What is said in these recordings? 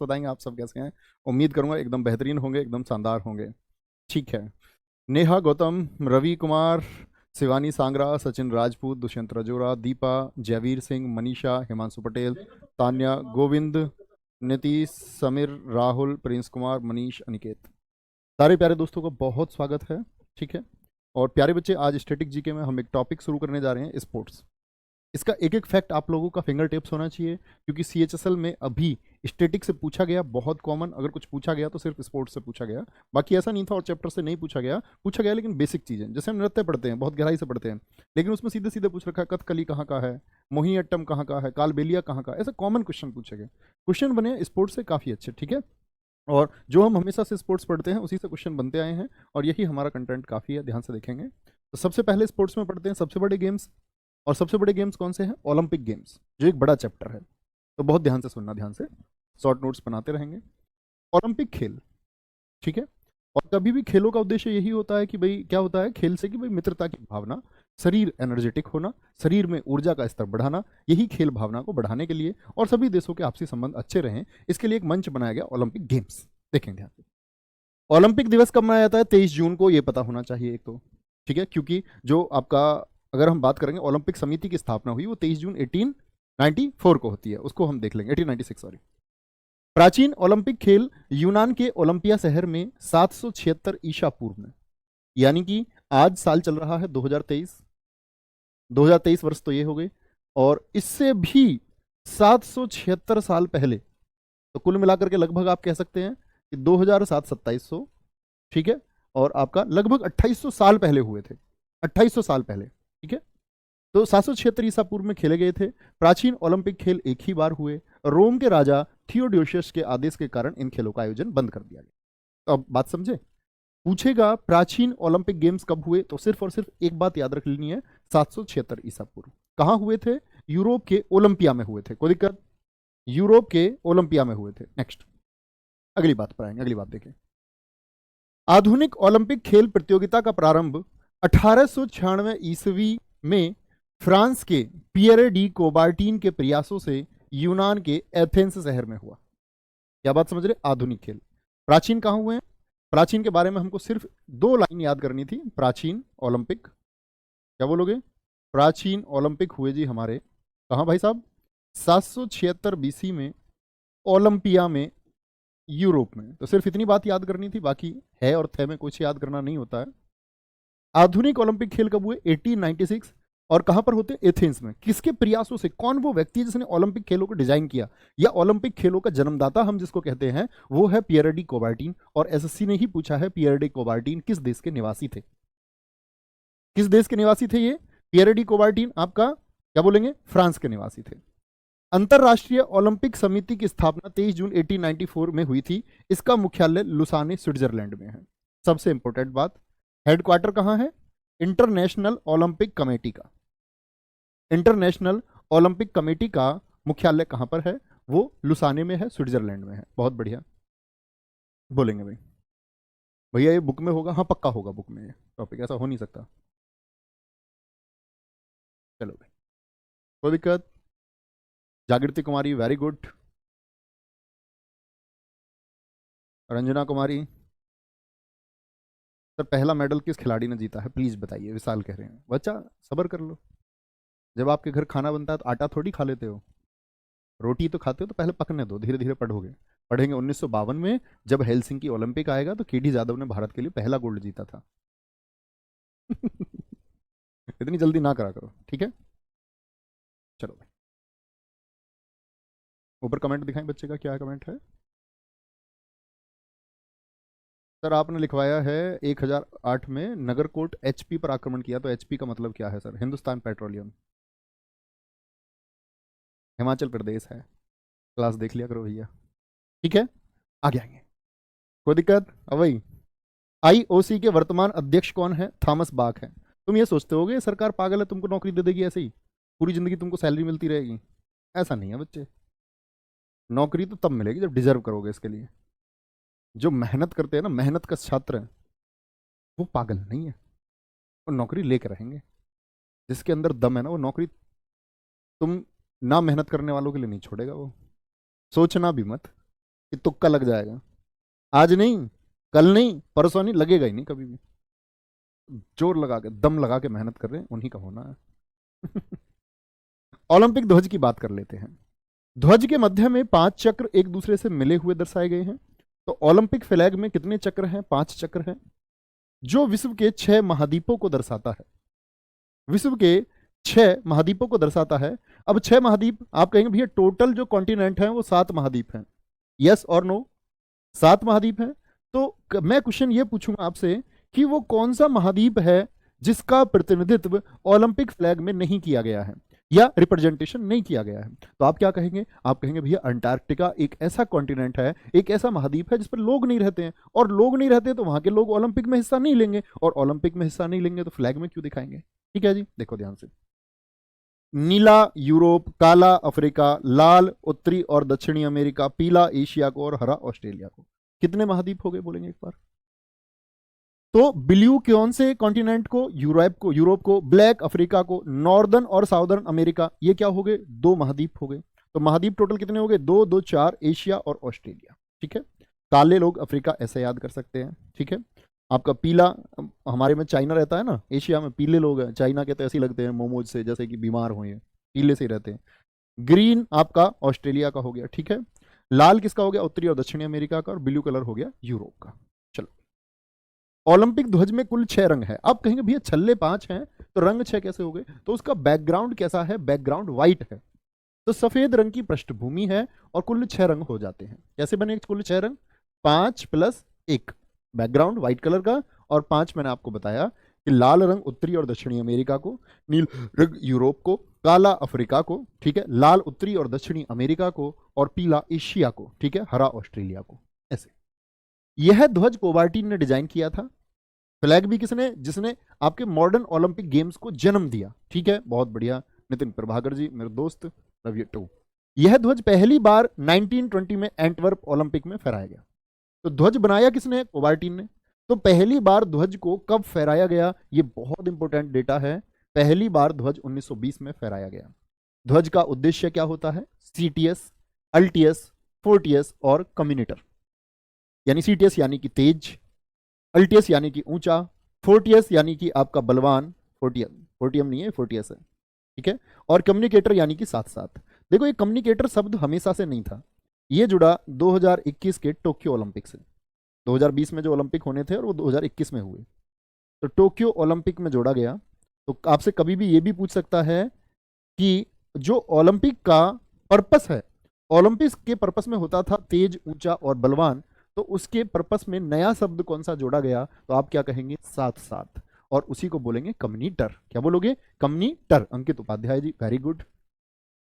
बताएंगे आप सब कैसे हैं। उम्मीद करूंगा एकदम बेहतरीन होंगे, एकदम शानदार होंगे। ठीक है। नेहा गौतम, रवि कुमार, शिवानी सांगरा, सचिन राजपूत, दुष्यंत रजोरा, दीपा, जयवीर सिंह, मनीषा, हिमांशु पटेल, तान्या, गोविंद, नीतीश, समीर, राहुल, प्रिंस कुमार, मनीष, अनिकेत, सारे प्यारे दोस्तों का बहुत स्वागत है। ठीक है। और प्यारे बच्चे, आज स्टैटिक जीके में हम एक टॉपिक शुरू करने जा रहे हैं, स्पोर्ट्स। इसका एक एक फैक्ट आप लोगों का फिंगर टिप्स होना चाहिए, क्योंकि सीएचएसएल में अभी स्टैटिक से पूछा गया, बहुत कॉमन। अगर कुछ पूछा गया तो सिर्फ स्पोर्ट्स से पूछा गया, बाकी ऐसा नहीं था और चैप्टर से नहीं पूछा गया लेकिन बेसिक चीजें, जैसे हम नृत्य पढ़ते हैं बहुत गहराई से पढ़ते हैं, लेकिन उसमें सीधे सीधे पूछ रखा है कथकली कहाँ का है, मोहिनीअट्टम कहाँ का है, कालबेलिया कहाँ का है, ऐसे कॉमन क्वेश्चन पूछे गए। क्वेश्चन बने स्पोर्ट्स से काफी अच्छे। ठीक है। और जो हम हमेशा से स्पोर्ट्स पढ़ते हैं उसी से क्वेश्चन बनते आए हैं, और यही हमारा कंटेंट काफी है, ध्यान से देखेंगे। तो सबसे पहले स्पोर्ट्स में पढ़ते हैं सबसे बड़े गेम्स। और सबसे बड़े गेम्स कौन से हैं? ओलंपिक गेम्स, जो एक बड़ा चैप्टर है। तो बहुत ध्यान से सुनना, ध्यान से शॉर्ट नोट्स बनाते रहेंगे। ओलंपिक खेल, ठीक है। और कभी भी खेलों का उद्देश्य यही होता है कि भाई क्या होता है खेल से, कि भाई मित्रता की भावना, शरीर एनर्जेटिक होना, शरीर में ऊर्जा का स्तर बढ़ाना, यही खेल भावना को बढ़ाने के लिए और सभी देशों के आपसी संबंध अच्छे रहें, इसके लिए एक मंच बनाया गया ओलंपिक गेम्स। देखें ध्यान से। ओलंपिक दिवस कब मनाया जाता है? 23 जून को, ये पता होना चाहिए एक तो। ठीक है, क्योंकि जो आपका, अगर हम बात करेंगे ओलंपिक समिति की स्थापना हुई वो 23 जून 1894 को होती है, उसको हम देख लेंगे, 1896 सॉरी। प्राचीन ओलंपिक खेल यूनान के ओलंपिया शहर में 776 ईसा पूर्व में, यानी कि आज साल चल रहा है 2023, 2023 वर्ष तो ये हो गए, और इससे भी 776 साल पहले, तो कुल मिलाकर के लगभग आप कह सकते हैं कि 2007 2700, ठीक है, और आपका लगभग 2800 साल पहले हुए थे, 2800 साल पहले। ठीक है। तो 776 ईसा पूर्व में खेले गए थे। प्राचीन ओलंपिक खेल एक ही बार हुए। रोम के राजा थियोडोसियस के आदेश के कारण इन खेलों का आयोजन बंद कर दिया गया। तो अब बात समझे। पूछेगा प्राचीन ओलंपिक गेम्स कब हुए, तो सिर्फ और सिर्फ एक बात याद रख लेनी है, 776 ईसा पूर्व। कहां हुए थे? यूरोप के ओलंपिया में हुए थे। कोई दिक्कत? यूरोप के ओलंपिया में हुए थे। नेक्स्ट, अगली बात पर आएंगे, अगली बात देखें। आधुनिक ओलंपिक खेल प्रतियोगिता का प्रारंभ 1896 ईस्वी में फ्रांस के पियरे डी कोबार्टीन के प्रयासों से यूनान के एथेंस शहर में हुआ। क्या बात समझ रहे? आधुनिक खेल प्राचीन कहां हुए हैं? प्राचीन के बारे में हमको सिर्फ 2 लाइन याद करनी थी। प्राचीन ओलंपिक, क्या बोलोगे? प्राचीन ओलंपिक हुए जी हमारे कहां भाई साहब? 776 बीसी में, ओलंपिया में, यूरोप में। तो सिर्फ इतनी बात याद करनी थी, बाकी है और थे में कुछ याद करना नहीं होता है। आधुनिक ओलंपिक खेल कब हुए? 1896। और कहां पर होते? एथेंस में। किसके प्रयासों से? कौन वो व्यक्ति है जिसने ओलंपिक खेलों को डिजाइन किया, या ओलंपिक खेलों का जन्मदाता हम जिसको कहते हैं, वो है पियर डी कोबार्टीन। और एसएससी ने ही पूछा है पियर डी कोबार्टीन किस देश के निवासी थे? किस देश के निवासी थे ये? पियर डी कोबार्टीन आपका क्या बोलेंगे? फ्रांस के निवासी थे। अंतरराष्ट्रीय ओलंपिक समिति की स्थापना 23 जून 1894 में हुई थी। इसका मुख्यालय लुसाने स्विट्जरलैंड में है। सबसे इंपॉर्टेंट बात, हेडक्वार्टर कहां है? इंटरनेशनल ओलंपिक कमेटी का, इंटरनेशनल ओलंपिक कमेटी का मुख्यालय कहां पर है? वो लुसाने में है, स्विट्जरलैंड में है। बहुत बढ़िया। बोलेंगे भाई भैया ये बुक में होगा? हाँ पक्का होगा बुक में, ये टॉपिक ऐसा हो नहीं सकता। चलो भाई, कोई दिक्कत? जागृति कुमारी वेरी गुड। रंजना कुमारी, सर पहला मेडल किस खिलाड़ी ने जीता है प्लीज बताइए, विशाल कह रहे हैं। बच्चा सब्र कर लो, जब आपके घर खाना बनता है तो आटा थोड़ी खा लेते हो, रोटी तो खाते हो, तो पहले पकने दो, धीरे धीरे पढ़ोगे। पढ़ेंगे 1952 में जब हेलसिंकी ओलंपिक आएगा तो केडी जादव ने भारत के लिए पहला गोल्ड जीता था। इतनी जल्दी ना करा करो, ठीक है। चलो भाई, ऊपर कमेंट दिखाएं बच्चे का, क्या कमेंट है? सर आपने लिखवाया है 1008 में नगरकोट एचपी पर आक्रमण किया, तो एचपी का मतलब क्या है सर? हिंदुस्तान पेट्रोलियम, हिमाचल प्रदेश है। क्लास देख लिया करो भैया, ठीक है। आगे आएंगे, कोई दिक्कत? अब भाई, आईओसी के वर्तमान अध्यक्ष कौन है? थॉमस बाक है। तुम ये सोचते होगे सरकार पागल है, तुमको नौकरी दे देगी ऐसे ही, पूरी जिंदगी तुमको सैलरी मिलती रहेगी। ऐसा नहीं है बच्चे, नौकरी तो तब मिलेगी जब डिजर्व करोगे इसके लिए। जो मेहनत करते हैं ना, मेहनत का छात्र है, वो पागल नहीं है, वो नौकरी लेकर रहेंगे। जिसके अंदर दम है ना, वो नौकरी तुम ना मेहनत करने वालों के लिए नहीं छोड़ेगा वो। सोचना भी मत कि तुक्का लग जाएगा? आज नहीं, कल नहीं, परसों नहीं, लगेगा ही नहीं कभी भी। जोर लगा के, दम लगा के मेहनत कर रहे हैं, उन्हीं का होना है। ओलंपिक ध्वज की बात कर लेते हैं। ध्वज के मध्य में 5 चक्र एक दूसरे से मिले हुए दर्शाए गए हैं। तो ओलंपिक फ्लैग में कितने चक्र हैं? 5 चक्र हैं, जो विश्व के 6 महाद्वीपों को दर्शाता है। विश्व के 6 महाद्वीपों को दर्शाता है। अब 6 महाद्वीप, आप कहेंगे भैया टोटल जो कॉन्टिनेंट है वो 7 महाद्वीप हैं। यस और नो? 7 महाद्वीप हैं। तो मैं क्वेश्चन ये पूछूंगा आपसे कि वो कौन सा महाद्वीप है जिसका प्रतिनिधित्व ओलंपिक फ्लैग में नहीं किया गया है या रिप्रेजेंटेशन नहीं किया गया है? तो आप क्या कहेंगे? आप कहेंगे भैया अंटार्कटिका एक ऐसा कॉन्टिनेंट है, एक ऐसा महाद्वीप है जिस पर लोग नहीं रहते हैं, और लोग नहीं रहते तो वहां के लोग ओलंपिक में हिस्सा नहीं लेंगे, और ओलंपिक में हिस्सा नहीं लेंगे तो फ्लैग में क्यों दिखाएंगे? ठीक है जी, देखो ध्यान से। नीला यूरोप, काला अफ्रीका, लाल उत्तरी और दक्षिणी अमेरिका, पीला एशिया को और हरा ऑस्ट्रेलिया को। कितने महाद्वीप हो गए बोलेंगे एक बार? तो ब्लू कौन से कॉन्टिनेंट को? यूरोप को, ब्लैक अफ्रीका को, नॉर्दर्न और साउदर्न अमेरिका, ये क्या हो गए? 2 महाद्वीप हो गए। तो महाद्वीप टोटल कितने हो गए? 2 2 4, एशिया और ऑस्ट्रेलिया। ठीक है। काले लोग अफ्रीका ऐसे याद कर सकते हैं। ठीक है। आपका पीला, हमारे में चाइना रहता है ना, एशिया में पीले लोग हैं, चाइना के तो ऐसे ही लगते हैं मोमोज से, जैसे कि बीमार हुए, पीले से ही रहते हैं। ग्रीन आपका ऑस्ट्रेलिया का हो गया। ठीक है। लाल किसका हो गया? उत्तरी और दक्षिणी अमेरिका का। और ब्लू कलर हो गया यूरोप का। चलो, ओलंपिक ध्वज में कुल 6 रंग है। आप कहेंगे भैया छल्ले 5 हैं तो रंग 6 कैसे हो गए? तो उसका बैकग्राउंड कैसा है? बैकग्राउंड व्हाइट है, तो सफेद रंग की पृष्ठभूमि है और कुल 6 रंग हो जाते हैं। कैसे बने कुल 6 रंग? 5 + 1, बैकग्राउंड व्हाइट कलर का, और 5 मैंने आपको बताया कि लाल रंग उत्तरी और दक्षिणी अमेरिका को, नील रंग यूरोप को, काला अफ्रीका को, ठीक है, लाल उत्तरी और दक्षिणी अमेरिका को, और पीला एशिया को, ठीक है, हरा ऑस्ट्रेलिया को। ऐसे यह ध्वज कोबार्टी ने डिजाइन किया था। फ्लैग भी किसने? जिसने आपके मॉडर्न ओलंपिक गेम्स को जन्म दिया। ठीक है, बहुत बढ़िया नितिन प्रभाकर जी, मेरे दोस्त, लव यू टू। यह ध्वज पहली बार 1920 में एंटवर्प ओलंपिक में फहराया गया। तो ध्वज बनाया किसने? कोबार्टिन ने। तो पहली बार ध्वज को कब फहराया गया? ये बहुत इंपॉर्टेंट डेटा है। पहली बार ध्वज 1920 में फहराया गया। ध्वज का उद्देश्य क्या होता है? सीटीएस, अल्टीएस, फोर्टियस और कम्युनिटर। यानी सीटीएस यानी कि तेज, अल्टियस यानी कि ऊंचा, फोर्टियस यानी कि आपका बलवान, फोर्टियम नहीं है, फोर्टियस है। ठीक है। और कम्युनिकेटर यानी कि साथ साथ। देखो, ये कम्युनिकेटर शब्द हमेशा से नहीं था, ये जुड़ा 2021 के टोक्यो ओलंपिक से। 2020 में जो ओलंपिक होने थे और वो 2021 में हुए, तो टोक्यो ओलंपिक में जोड़ा गया। तो आपसे कभी भी ये भी पूछ सकता है कि जो ओलंपिक का पर्पस है, ओलंपिक्स के पर्पस में होता था तेज, ऊंचा और बलवान, तो उसके पर्पस में नया शब्द कौन सा जोड़ा गया? तो आप क्या कहेंगे? साथ साथ, और उसी को बोलेंगे कम्युनिटर। क्या बोलोगे? कम्युनिटर। अंकित उपाध्याय जी, वेरी गुड।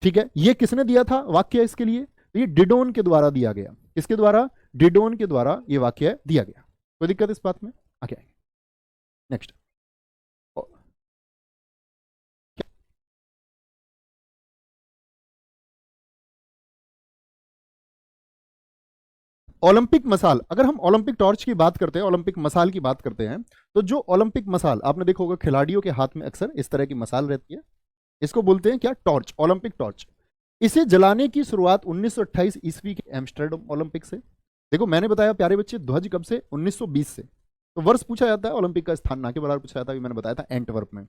ठीक है। ये किसने दिया था वाक्य इसके लिए? तो ये डिडोन के द्वारा दिया गया। किसके द्वारा? डिडोन के द्वारा ये वाक्य दिया गया। कोई दिक्कत इस बात में? आगे आएंगे। नेक्स्ट, ओलंपिक मसाल। अगर हम ओलंपिक टॉर्च की बात करते हैं, ओलंपिक मसाल की बात करते हैं, तो जो ओलंपिक मसाल आपने देखा होगा, खिलाड़ियों के हाथ में अक्सर इस तरह की मसाल रहती है, इसको बोलते हैं क्या? Torch, Olympic torch. इसे जलाने की शुरुआत 1928 ईस्वी के एम्स्टर्डम ओलंपिक से। देखो, मैंने बताया प्यारे बच्चे, ध्वज कब से? 1920 से। तो वर्ष पूछा जाता है, ओलंपिक का स्थान ना के बराबर पूछा जाता है, मैंने बताया था एंटवर्प में।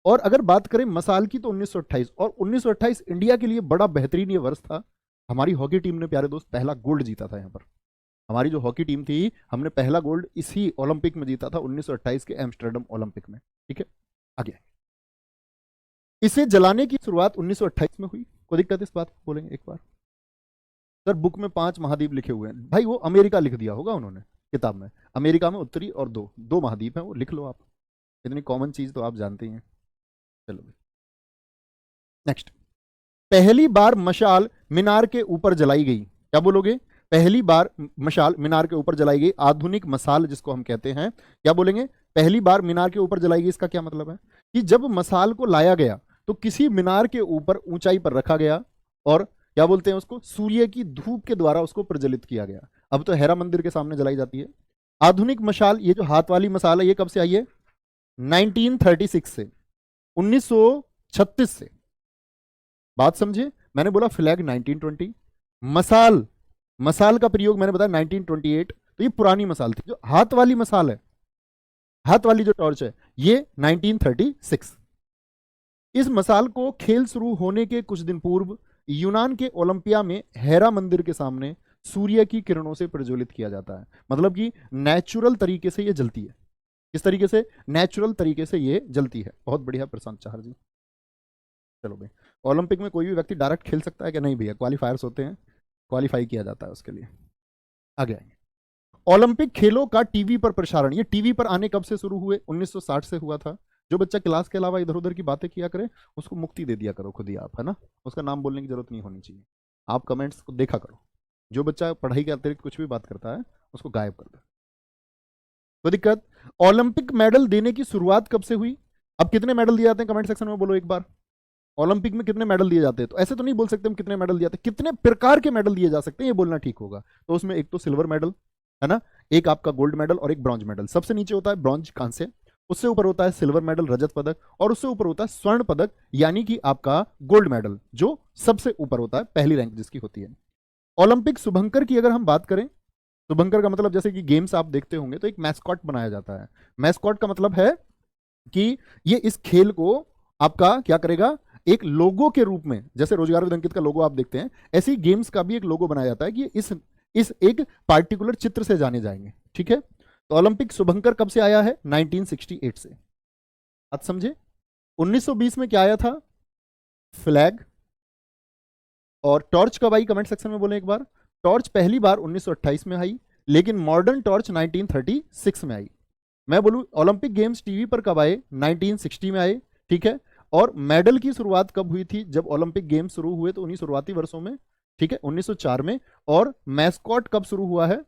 और अगर बात करें मसाल की तो 1928, और 1928 इंडिया के लिए बड़ा बेहतरीन ये वर्ष था। हमारी हॉकी टीम ने प्यारे दोस्त पहला गोल्ड जीता था यहाँ पर। हमारी जो हॉकी टीम थी, हमने पहला गोल्ड इसी ओलंपिक में जीता था, 1928 के एम्स्टर्डम ओलंपिक में। ठीक है, आगे। इसे जलाने की शुरुआत 1928 में हुई। कोई दिक्कत इस बात को बोलेंगे एक बार? सर बुक में 5 महाद्वीप लिखे हुए हैं। भाई वो अमेरिका लिख दिया होगा उन्होंने किताब में। अमेरिका में उत्तरी और दो महाद्वीप हैं, वो लिख लो आप। इतनी कॉमन चीज तो आप जानते ही हैं। चलो नेक्स्ट। पहली बार मशाल मीनार के ऊपर जलाई गई। क्या बोलोगे? पहली बार मशाल मीनार के ऊपर जलाई गई, आधुनिक मसाल जिसको हम कहते हैं। क्या बोलेंगे? पहली बार मीनार के ऊपर जलाई गई। इसका क्या मतलब है? कि जब मसाल को लाया गया तो किसी मीनार के ऊपर ऊंचाई पर रखा गया, और क्या बोलते हैं उसको? सूर्य की धूप के द्वारा उसको प्रज्वलित किया गया। अब तो हेरा मंदिर के सामने जलाई जाती है। आधुनिक मशाल, ये जो हाथ वाली मसाल है, ये कब से आई है? 1936 से, 1936 से। बात समझे? मैंने बोला फ्लैग 1920, मसाल मसाल का प्रयोग मैंने बताया 1928, तो ये पुरानी मसाल थी। जो हाथ वाली मसाल है, हाथ वाली जो टॉर्च है, ये 1936। इस मसाल को खेल शुरू होने के कुछ दिन पूर्व यूनान के ओलंपिया में हेरा मंदिर के सामने सूर्य की किरणों से प्रज्वलित किया जाता है। मतलब कि नेचुरल तरीके से ये जलती है। किस तरीके से? नेचुरल तरीके से ये जलती है। बहुत बढ़िया प्रशांत चाहर जी। चलो भाई, ओलंपिक में कोई भी व्यक्ति डायरेक्ट खेल सकता है क्या? नहीं भैया, क्वालिफायर्स होते हैं, क्वालिफाई किया जाता है उसके लिए। आगे आएंगे। ओलंपिक खेलों का टीवी पर प्रसारण, ये टीवी पर आने कब से शुरू हुए? 1960 से हुआ था। जो बच्चा क्लास के अलावा इधर उधर की बातें किया करे उसको मुक्ति दे दिया करो खुद ही आप, है ना। उसका नाम बोलने की जरूरत नहीं होनी चाहिए। आप कमेंट्स को देखा करो। जो बच्चा पढ़ाई के अतिरिक्त कुछ भी बात करता है उसको गायब कर दो। कोई दिक्कत? ओलंपिक मेडल देने की शुरुआत कब से हुई? अब कितने मेडल दिए जाते हैं कमेंट सेक्शन में बोलो एक बार। ओलंपिक में कितने मेडल दिए जाते हैं? तो ऐसे तो नहीं बोल सकते हम कितने मेडल दिए जाते हैं, कितने प्रकार के मेडल दिए जा सकते हैं ये बोलना ठीक होगा। तो उसमें एक तो सिल्वर मेडल है ना, एक आपका गोल्ड मेडल और एक ब्रॉन्ज मेडल। सबसे नीचे होता है ब्रॉन्ज, कांस्य, उससे ऊपर होता है सिल्वर मेडल, रजत पदक, और उससे ऊपर होता है स्वर्ण पदक यानी कि आपका गोल्ड मेडल, जो सबसे ऊपर होता है, पहली रैंक जिसकी होती है। ओलंपिक शुभंकर की अगर हम बात करें, शुभंकर का मतलब जैसे कि गेम्स आप देखते होंगे तो एक मैस्कॉट बनाया जाता है। मैस्कॉट का मतलब है कि ये इस खेल को आपका क्या करेगा, एक लोगो के रूप में, जैसे रोजगार विद अंकित का लोगो आप देखते हैं, ऐसी गेम्स का भी एक लोगो बनाया जाता है कि इस एक पार्टिकुलर चित्र से जाने जाएंगे। ठीक है, तो ओलंपिक शुभंकर कब से आया है? 1968 से। बात समझे? 1920 में क्या आया था? फ्लैग। और टॉर्च कब आई? कमेंट सेक्शन में बोले एक बार। टॉर्च पहली बार 1928 में आई, लेकिन मॉडर्न टॉर्च 1936 में आई। मैं बोलूं ओलंपिक गेम्स टीवी पर कब आए? 1960 में आए। ठीक है, और मेडल की शुरुआत कब हुई थी? जब ओलंपिक गेम्स शुरू हुए तो उन्हीं शुरुआती वर्षों में, ठीक है, 1904 में। और मैस्कॉट कब शुरू हुआ है?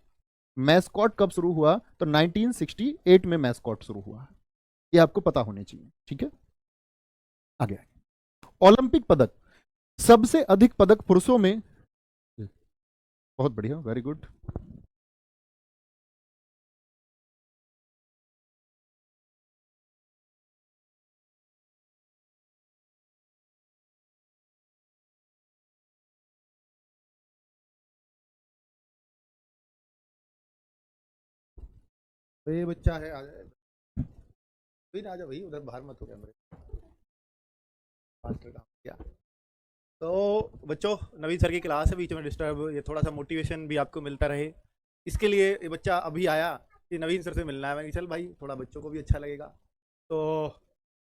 मैस्कॉट कब शुरू हुआ? तो 1968 में मैस्कॉट शुरू हुआ है। ये आपको पता होने चाहिए। ठीक है, आगे। ओलंपिक पदक, सबसे अधिक पदक पुरुषों में, बहुत बढ़िया, वेरी गुड। तो ये बच्चा है, आ जाए भाई, ना आ जा भाई, उधर बाहर मत हो कैमरे। मास्टर काम किया। तो बच्चों, नवीन सर की क्लास है, बीच में डिस्टर्ब, ये थोड़ा सा मोटिवेशन भी आपको मिलता रहे, इसके लिए ये बच्चा अभी आया कि नवीन सर से मिलना है। मैंने कहा, चल भाई, थोड़ा बच्चों को भी अच्छा लगेगा। तो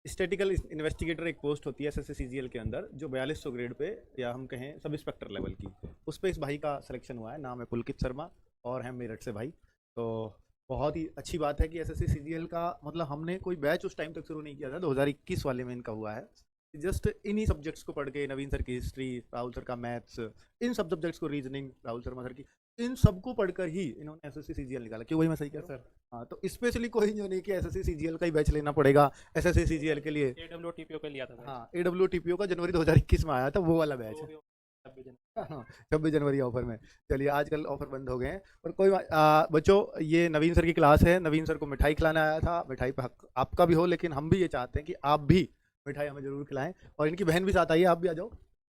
स्टेटिकल इन्वेस्टिगेटर एक पोस्ट होती है SSC CGL के अंदर, जो 4200 ग्रेड पे, या हम कहें सब इंस्पेक्टर लेवल की, उस पर इस भाई का सिलेक्शन हुआ है। नाम है पुलकित शर्मा और है मेरठ से भाई। तो बहुत ही अच्छी बात है कि SSC CGL का मतलब हमने कोई बैच उस टाइम तक शुरू नहीं किया था, 2021 वाले में इनका हुआ है। जस्ट इन्हीं सब्जेक्ट्स को पढ़ के, नवीन सर की हिस्ट्री, राहुल सर का मैथ्स, इन सब सब्जेक्ट्स को, रीजनिंग राहुल शर्मा सर की, इन सबको पढ़कर ही इन्होंने SSC CGL निकाला। क्यों भाई, मैं सही कह रहा हूँ? हाँ, तो स्पेशली कोई जो नहीं कि SSC CGL का ही बैच लेना पड़ेगा SSC CGL के लिए। AWTPO का लिया था बैच। हाँ, AWTPO का जनवरी 2021 में आया था, वो वाला बैच। वो भी 26 जनवरी। हाँ, 26 जनवरी ऑफर में। चलिए, आजकल ऑफर बंद हो गए हैं, और कोई बच्चों, ये नवीन सर की क्लास है। नवीन सर को मिठाई खिलाना आया था, मिठाई पे हक आपका भी हो, लेकिन हम भी ये चाहते हैं कि आप भी मिठाई हमें जरूर खिलाएं। और इनकी बहन भी साथ आई है, आप भी आ जाओ।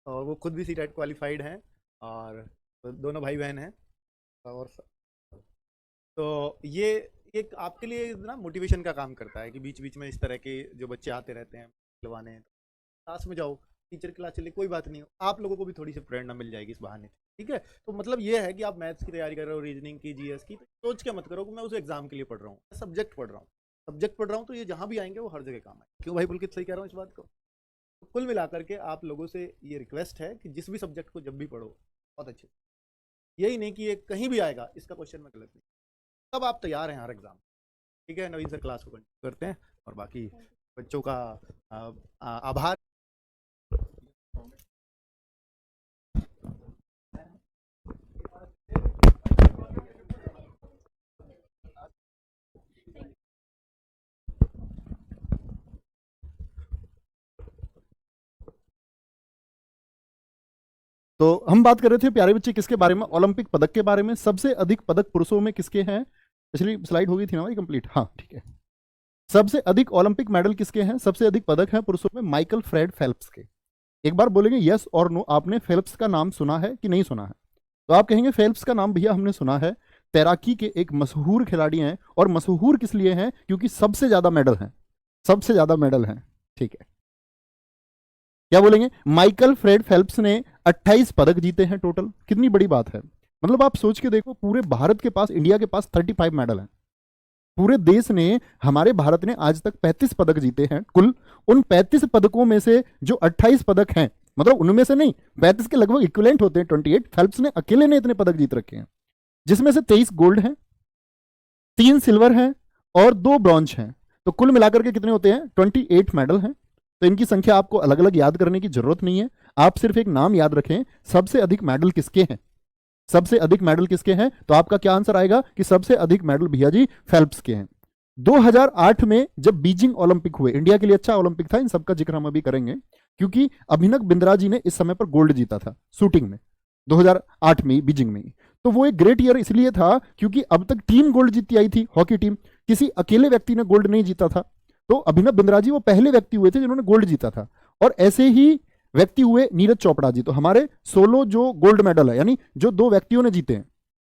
और वो खुद भी CTET क्वालिफाइड हैं, और दोनों भाई बहन हैं। और तो ये एक आपके लिए ना मोटिवेशन का काम करता है कि बीच बीच में इस तरह के जो बच्चे आते रहते हैं खिलवाने, क्लास में जाओ, टीचर क्लास चले, कोई बात नहीं, आप लोगों को भी थोड़ी सी प्रेरणा मिल जाएगी इस बहाने। ठीक है, तो मतलब ये है कि आप मैथ्स की तैयारी कर रहे हो, रीजनिंग की, GS की, तो सोच के मत करो कि मैं उस एग्जाम के लिए पढ़ रहा हूँ, सब्जेक्ट पढ़ रहा हूँ। सब्जेक्ट पढ़ रहा हूँ तो ये जहाँ भी आएंगे वो हर जगह काम आए। क्यों भाई पुलकित, सही कह रहा हूँ इस बात को? तो कुल मिलाकर के आप लोगों से ये रिक्वेस्ट है कि जिस भी सब्जेक्ट को जब भी पढ़ो, बहुत अच्छे, यही नहीं कि ये कहीं भी आएगा इसका क्वेश्चन में गलत नहीं, तब आप तैयार हैं हर एग्जाम। ठीक है, नवीन सर क्लास को कंटिन्यू करते हैं, और बाकी बच्चों का आभार। तो हम बात कर रहे थे प्यारे बच्चे किसके बारे में? ओलंपिक पदक के बारे में। सबसे अधिक पदक पुरुषों में किसके हैं? पिछली स्लाइड हो गई थी ना भाई कंप्लीट? हाँ ठीक है। सबसे अधिक ओलंपिक मेडल किसके हैं? सबसे अधिक पदक हैं पुरुषों में माइकल फ्रेड फेल्प्स के। एक बार बोलेंगे यस और नो, आपने फेल्प्स का नाम सुना है कि नहीं सुना है? तो आप कहेंगे फेल्प्स का नाम भैया हमने सुना है, तैराकी के एक मशहूर खिलाड़ी हैं, और मशहूर किस लिए हैं? क्योंकि सबसे ज्यादा मेडल हैं, सबसे ज्यादा मेडल हैं। ठीक है, क्या बोलेंगे? माइकल फ्रेड फेल्प्स ने 28 पदक जीते हैं टोटल। कितनी बड़ी बात है, मतलब आप सोच के देखो, पूरे भारत के पास, इंडिया के पास 35 मेडल हैं। पूरे देश ने, हमारे भारत ने आज तक 35 पदक जीते हैं कुल। उन 35 पदकों में से जो 28 पदक हैं, मतलब उनमें से नहीं, 35 के लगभग इक्विवेलेंट होते हैं 28, फेल्प्स ने अकेले ने इतने पदक जीत रखे हैं, जिसमें से 23 गोल्ड हैं, 3 सिल्वर हैं और 2 ब्रॉन्ज हैं। तो कुल मिलाकर के कितने होते हैं? 28 मेडल हैं। तो इनकी संख्या आपको अलग अलग याद करने की जरूरत नहीं है, आप सिर्फ एक नाम याद रखें, सबसे अधिक मेडल किसके हैं, सबसे अधिक मेडल किसके हैं? तो आपका क्या आंसर आएगा कि सबसे अधिक मेडल भैया जी फेल्प्स के हैं। 2008 में जब बीजिंग ओलंपिक हुए, इंडिया के लिए अच्छा ओलंपिक था, इन सबका जिक्र हम अभी करेंगे, क्योंकि अभिनव बिंद्रा जी ने इस समय पर गोल्ड जीता था शूटिंग में 2008 में बीजिंग में। तो वो एक ग्रेट ईयर इसलिए था क्योंकि अब तक टीम गोल्ड जीतती आई थी, हॉकी टीम, किसी अकेले व्यक्ति ने गोल्ड नहीं जीता था। तो अभिनव बिंद्रा जी वो पहले व्यक्ति हुए थे जिन्होंने गोल्ड जीता था, और ऐसे ही व्यक्ति हुए नीरज चोपड़ा जी। तो हमारे 16 जो गोल्ड मेडल है, यानी जो 2 व्यक्तियों ने जीते हैं,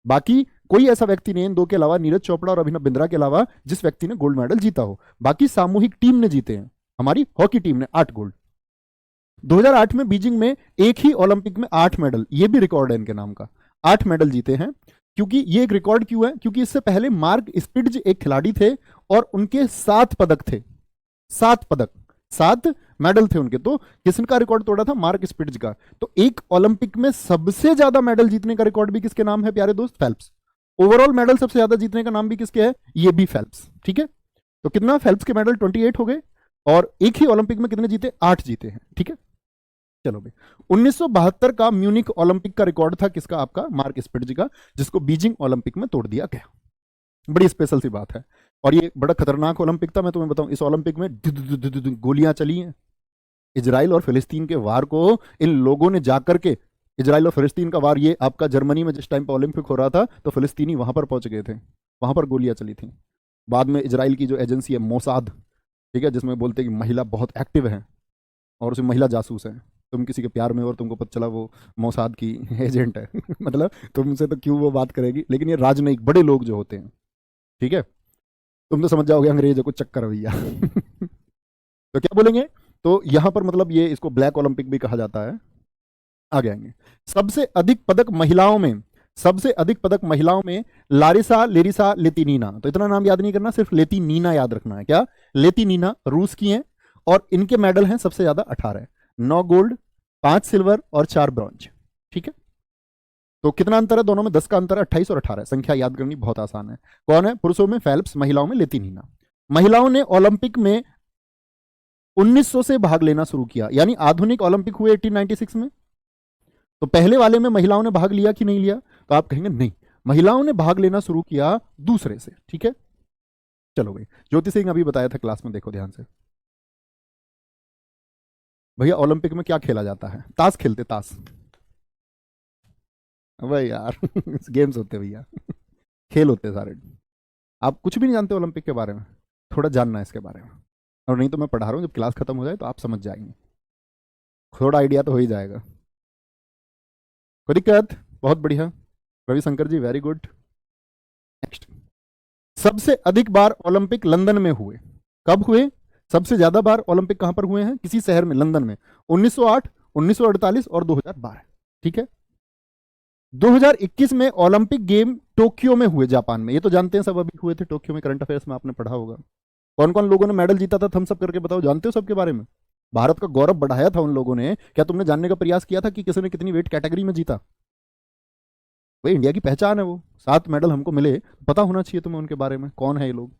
बाकी कोई ऐसा व्यक्ति नहीं इन 2 के अलावा, नीरज चोपड़ा और अभिनव बिंद्रा के अलावा, जिस व्यक्ति ने गोल्ड मेडल जीता हो। बाकी सामूहिक टीम ने जीते हैं, हमारी हॉकी टीम ने 8 गोल्ड। 2008 में बीजिंग में एक ही ओलंपिक में 8 मेडल, ये भी रिकॉर्ड है इनके नाम का, 8 मेडल जीते हैं। क्योंकि ये एक रिकॉर्ड क्यों है? क्योंकि इससे पहले मार्क स्पिट्ज एक खिलाड़ी थे और उनके 7 पदक थे, 7 पदक, 7 मेडल थे उनके। तो किसका रिकॉर्ड तोड़ा था? मार्क स्पिट्ज का। तो एक ओलंपिक में सबसे ज्यादा मेडल जीतने का रिकॉर्ड भी किसके नाम है प्यारे दोस्त? फेल्प्स। ओवरऑल मेडल सबसे ज्यादा जीतने का नाम भी किसके है? ये भी फेल्प्स। ठीक है, तो कितना? फेल्प्स के मेडल 28 हो गए, और एक ही ओलंपिक में कितने जीते? 8 जीते हैं। ठीक है, चलो भाई। 1972 का म्यूनिक ओलंपिक का रिकॉर्ड था किसका? आपका मार्क स्पिट्ज का, जिसको बीजिंग ओलंपिक में तोड़ दिया गया। बड़ी स्पेशल सी बात है, और ये बड़ा खतरनाक ओलंपिक था। मैं तुम्हें बताऊं, इस ओलंपिक में गोलियां चली हैं। इजराइल और फिलिस्तीन के वार को इन लोगों ने जाकर के, इजराइल और फिलिस्तीन का वार, ये आपका जर्मनी में जिस टाइम पर ओलंपिक हो रहा था, तो फिलिस्तीनी वहां पर पहुंच गए थे, वहां पर गोलियां चली थी। बाद में इजराइल की जो एजेंसी है मोसाद, ठीक है, जिसमें बोलते हैं कि महिला बहुत एक्टिव है और उसे महिला जासूस है, तुम किसी के प्यार में और तुमको पता चला वो मोसाद की एजेंट है मतलब तुमसे तो क्यों वो बात करेगी। लेकिन ये राजनयिक बड़े लोग जो होते हैं, ठीक है, तुम तो समझ जाओगे अंग्रेजों को चक्कर भैया तो क्या बोलेंगे? तो यहां पर मतलब ये, इसको ब्लैक ओलंपिक भी कहा जाता है। आगे आएंगे। सबसे अधिक पदक महिलाओं में, सबसे अधिक पदक महिलाओं में लारिसा लेरिसा लेतिनीना। तो इतना नाम याद नहीं करना, सिर्फ लेतिनीना याद रखना है। क्या? लेतिनीना रूस की हैं, और इनके मेडल हैं सबसे ज्यादा 18, 9 गोल्ड, 5 सिल्वर और 4 ब्रॉन्ज। ठीक है, तो कितना अंतर है दोनों में? 10 का अंतर है, 28 और 18। संख्या याद करनी बहुत आसान है। कौन है? पुरुषों में फेल्प्स, महिलाओं में लेतिनीना। महिलाओं ने ओलंपिक में 1900 से भाग लेना शुरू किया, यानी आधुनिक ओलंपिक हुए 1896 में। तो पहले वाले में महिलाओं ने भाग लिया कि नहीं लिया? तो आप कहेंगे नहीं, महिलाओं ने भाग लेना शुरू किया दूसरे से। ठीक है, चलो भाई। ज्योति सिंह अभी बताया था क्लास में, देखो ध्यान से भैया। ओलंपिक में क्या खेला जाता है? ताश खेलते, ताश भाई यार गेम्स होते भैया खेल होते सारे। आप कुछ भी नहीं जानते ओलंपिक के बारे में, थोड़ा जानना है इसके बारे में, और नहीं तो मैं पढ़ा रहा हूँ, जब क्लास खत्म हो जाए तो आप समझ जाएंगे, थोड़ा आइडिया तो हो ही जाएगा। कोई दिक्कत? बहुत बढ़िया रविशंकर जी, वेरी गुड। नेक्स्ट, सबसे अधिक बार ओलंपिक लंदन में हुए। कब हुए? सबसे ज्यादा बार ओलंपिक कहां पर हुए हैं? किसी शहर में, लंदन में। 1908, 1948 और 2012। ठीक है, 2021 में ओलंपिक गेम टोक्यो में हुए, जापान में। ये तो जानते हैं सब, अभी हुए थे टोक्यो में, करंट अफेयर्स में आपने पढ़ा होगा। कौन कौन लोगों ने मेडल जीता था, थम्स अप करके बताओ, जानते हो सबके बारे में? भारत का गौरव बढ़ाया था उन लोगों ने। क्या तुमने जानने का प्रयास किया था कि किसी ने कितनी वेट कैटेगरी में जीता? वही इंडिया की पहचान है वो। 7 मेडल हमको मिले, पता होना चाहिए तुम्हें उनके बारे में, कौन है ये लोग।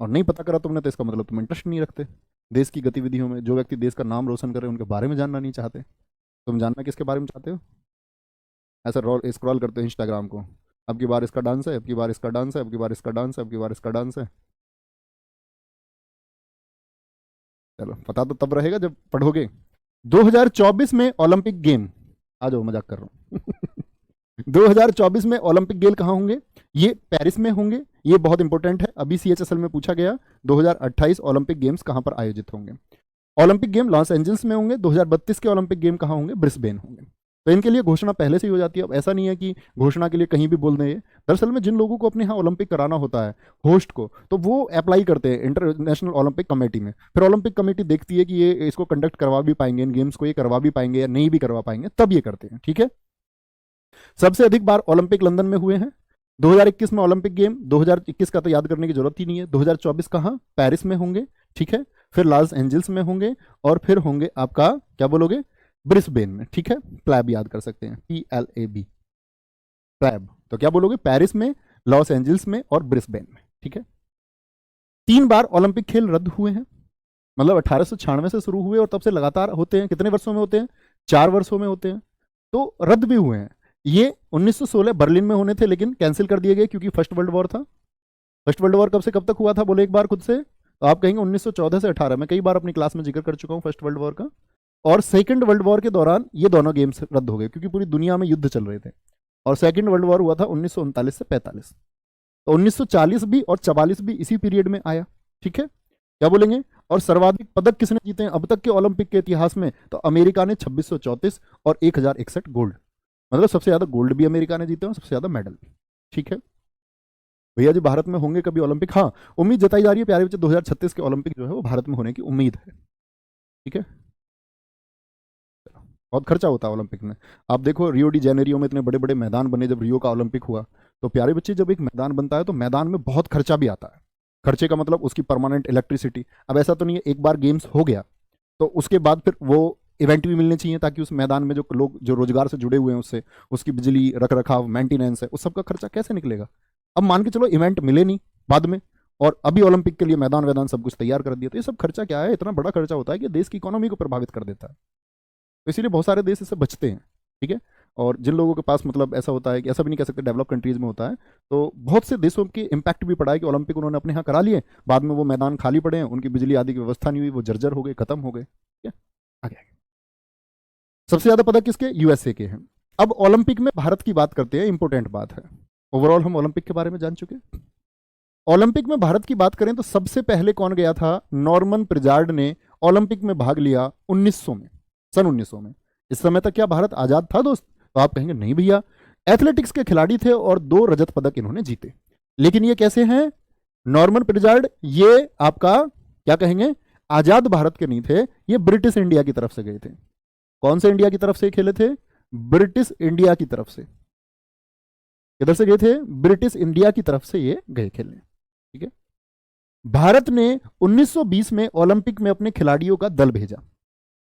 और नहीं पता करा तुमने तो इसका मतलब तुम इंटरेस्ट नहीं रखते देश की गतिविधियों में। जो व्यक्ति देश का नाम रोशन करे उनके बारे में जानना नहीं चाहते। तुम जानना किसके बारे में चाहते हो? ऐसा स्क्रॉल करते हो इंस्टाग्राम को, अब की बार इसका डांस है, अब की बार इसका डांस है, अब की बार इसका डांस है, अब की बार इसका डांस है। चलो, पता तो तब रहेगा जब पढ़ोगे। 2024 में ओलंपिक गेम, आ जाओ मजाक कर रहा हूं 2024 में ओलंपिक गेम कहां होंगे? ये पेरिस में होंगे। ये बहुत इंपॉर्टेंट है, अभी CHSL में पूछा गया। 2028 ओलंपिक गेम्स कहां पर आयोजित होंगे? ओलंपिक गेम लॉस एंजल्स में होंगे। 2032 के ओलंपिक गेम कहां होंगे? ब्रिस्बेन होंगे। तो इनके लिए घोषणा पहले से ही हो जाती है। अब ऐसा नहीं है कि घोषणा के लिए कहीं भी बोल दें ये। दरअसल में जिन लोगों को अपने यहाँ ओलंपिक कराना होता है होस्ट को, तो वो अप्लाई करते हैं इंटरनेशनल ओलंपिक कमेटी में। फिर ओलंपिक कमेटी देखती है कि ये इसको कंडक्ट करवा भी पाएंगे, इन गेम्स को ये करवा भी पाएंगे या नहीं भी करवा पाएंगे, तब ये करते हैं। ठीक है, सबसे अधिक बार ओलंपिक लंदन में हुए हैं। 2021 में ओलंपिक गेम, 2021 का तो याद करने की जरूरत ही नहीं है। 2024 कहाँ, पेरिस में होंगे। ठीक है, फिर लॉस एंजल्स में होंगे, और फिर होंगे आपका क्या बोलोगे, ब्रिस्बेन में। ठीक है, प्लैब याद कर सकते हैं, PLAB, प्लैब। तो क्या बोलोगे, पेरिस में, लॉस एंजल्स में और ब्रिस्बेन में। ठीक है, 3 बार ओलंपिक खेल रद्द हुए हैं, मतलब 1896 से शुरू हुए और तब से लगातार होते हैं। कितने वर्षों में होते हैं, 4 वर्षों में होते हैं। तो रद्द भी हुए हैं। ये 1916 बर्लिन में होने थे, लेकिन कैंसिल कर दिए गए क्योंकि फर्स्ट वर्ल्ड वॉर था। फर्स्ट वर्ल्ड वॉर कब से कब तक हुआ था, बोले एक बार खुद से। तो आप कहेंगे 1914 से 18 में। कई बार अपनी क्लास में जिक्र कर चुका हूं फर्स्ट वर्ल्ड वॉर का। और सेकंड वर्ल्ड वॉर के दौरान ये दोनों गेम्स रद्द हो गए क्योंकि पूरी दुनिया में युद्ध चल रहे थे। और सेकंड वर्ल्ड वॉर हुआ था 1939 से 45। तो 1940 भी और 44 भी इसी पीरियड में आया। ठीक है, क्या बोलेंगे। और सर्वाधिक पदक किसने जीते हैं अब तक के ओलंपिक के इतिहास में, तो अमेरिका ने 2634 और 1061 गोल्ड, मतलब सबसे ज्यादा गोल्ड भी अमेरिका ने जीते हैं और सबसे ज्यादा मेडल भी। ठीक है भैया जी, भारत में होंगे कभी ओलंपिक। हाँ, उम्मीद जताई जा रही है प्यारे बच्चे, 2036 के ओलंपिक जो है वो भारत में होने की उम्मीद है। ठीक है, बहुत खर्चा होता है ओलंपिक में। आप देखो रियो डी जेनेरियो में इतने बड़े बड़े मैदान बने जब रियो का ओलंपिक हुआ। तो प्यारे बच्चे, जब एक मैदान बनता है तो मैदान में बहुत खर्चा भी आता है। खर्चे का मतलब उसकी परमानेंट इलेक्ट्रिसिटी। अब ऐसा तो नहीं है एक बार गेम्स हो गया तो उसके बाद फिर वो इवेंट भी मिलने चाहिए, ताकि उस मैदान में जो लोग जो रोजगार से जुड़े हुए हैं उससे, उसकी बिजली, रख रखाव, मेंटेनेंस है, उस सब का खर्चा कैसे निकलेगा। अब मान के चलो इवेंट मिले नहीं बाद में, और अभी ओलंपिक के लिए मैदान वैदान सब कुछ तैयार कर दिया, तो ये सब खर्चा क्या है, इतना बड़ा खर्चा होता है कि देश की इकोनॉमी को प्रभावित कर देता है। तो इसीलिए बहुत सारे देश इससे बचते हैं। ठीक है, और जिन लोगों के पास मतलब ऐसा होता है कि ऐसा भी नहीं कह सकते डेवलप कंट्रीज में होता है, तो बहुत से देशों के इम्पैक्ट भी पड़ा है कि ओलंपिक उन्होंने अपने यहाँ करा लिए, बाद में वो मैदान खाली पड़े हैं, उनकी बिजली आदि की व्यवस्था नहीं हुई, वो जर्जर हो गए, खत्म हो गए। ठीक है, आगे आगे। सबसे ज्यादा पदक किसके, यूएसए के हैं। अब ओलंपिक में भारत की बात करते हैं, इंपॉर्टेंट बात है। ओवरऑल हम ओलंपिक के बारे में जान चुके। ओलंपिक में भारत की बात करें तो सबसे पहले कौन गया था, नॉर्मन प्रिजार्ड ने ओलंपिक में भाग लिया 1900 में, सन 1900 में। इस समय तक क्या भारत आजाद था दोस्त, तो आप कहेंगे नहीं भैया। एथलेटिक्स के खिलाड़ी थे और 2 रजत पदक इन्होंने जीते। लेकिन ये कैसे हैं, नॉर्मन प्रिजार्ड ये आपका क्या कहेंगे, आजाद भारत के नहीं थे, ये ब्रिटिश इंडिया की तरफ से गए थे। कौन से इंडिया की तरफ से खेले थे, ब्रिटिश इंडिया की तरफ से। किधर से गए थे, ब्रिटिश इंडिया की तरफ से ये गए खेलने। ठीक है, भारत ने 1920 में ओलंपिक में अपने खिलाड़ियों का दल भेजा।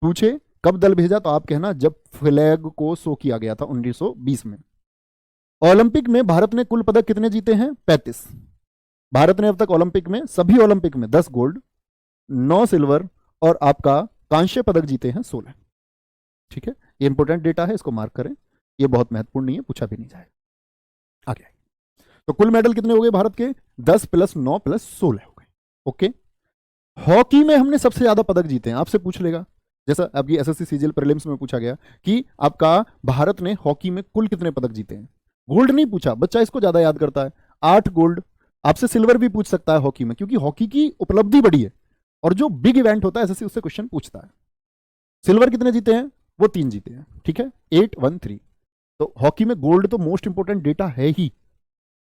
पूछे कब दल भेजा, तो आप कहना जब फ्लैग को शो किया गया था 1920 में। ओलंपिक में भारत ने कुल पदक कितने जीते हैं, 35। भारत ने अब तक ओलंपिक में, सभी ओलंपिक में 10 गोल्ड, 9 सिल्वर और आपका कांस्य पदक जीते हैं 16। ठीक है, ये इंपॉर्टेंट डेटा है, इसको मार्क करें, ये बहुत महत्वपूर्ण नहीं है, पूछा भी नहीं जाएगा। आगे तो कुल मेडल कितने हो गए भारत के, 10 + 9 + 16 हो गए। ओके, हॉकी में हमने सबसे ज्यादा पदक जीते हैं, आपसे पूछ लेगा, जैसा अभी एसएससी सीजीएल प्रीलिम्स में पूछा गया कि आपका भारत ने हॉकी में कुल कितने पदक जीते हैं। गोल्ड नहीं पूछा, बच्चा इसको ज्यादा याद करता है, 8 गोल्ड। आपसे सिल्वर भी पूछ सकता है हॉकी में, क्योंकि हॉकी की उपलब्धि बड़ी है और जो बिग इवेंट होता है एसएससी उससे क्वेश्चन पूछता है। सिल्वर कितने जीते हैं, वो 3 जीते हैं। ठीक है, 8, 1, 3। तो हॉकी में गोल्ड तो मोस्ट इंपोर्टेंट डेटा है ही।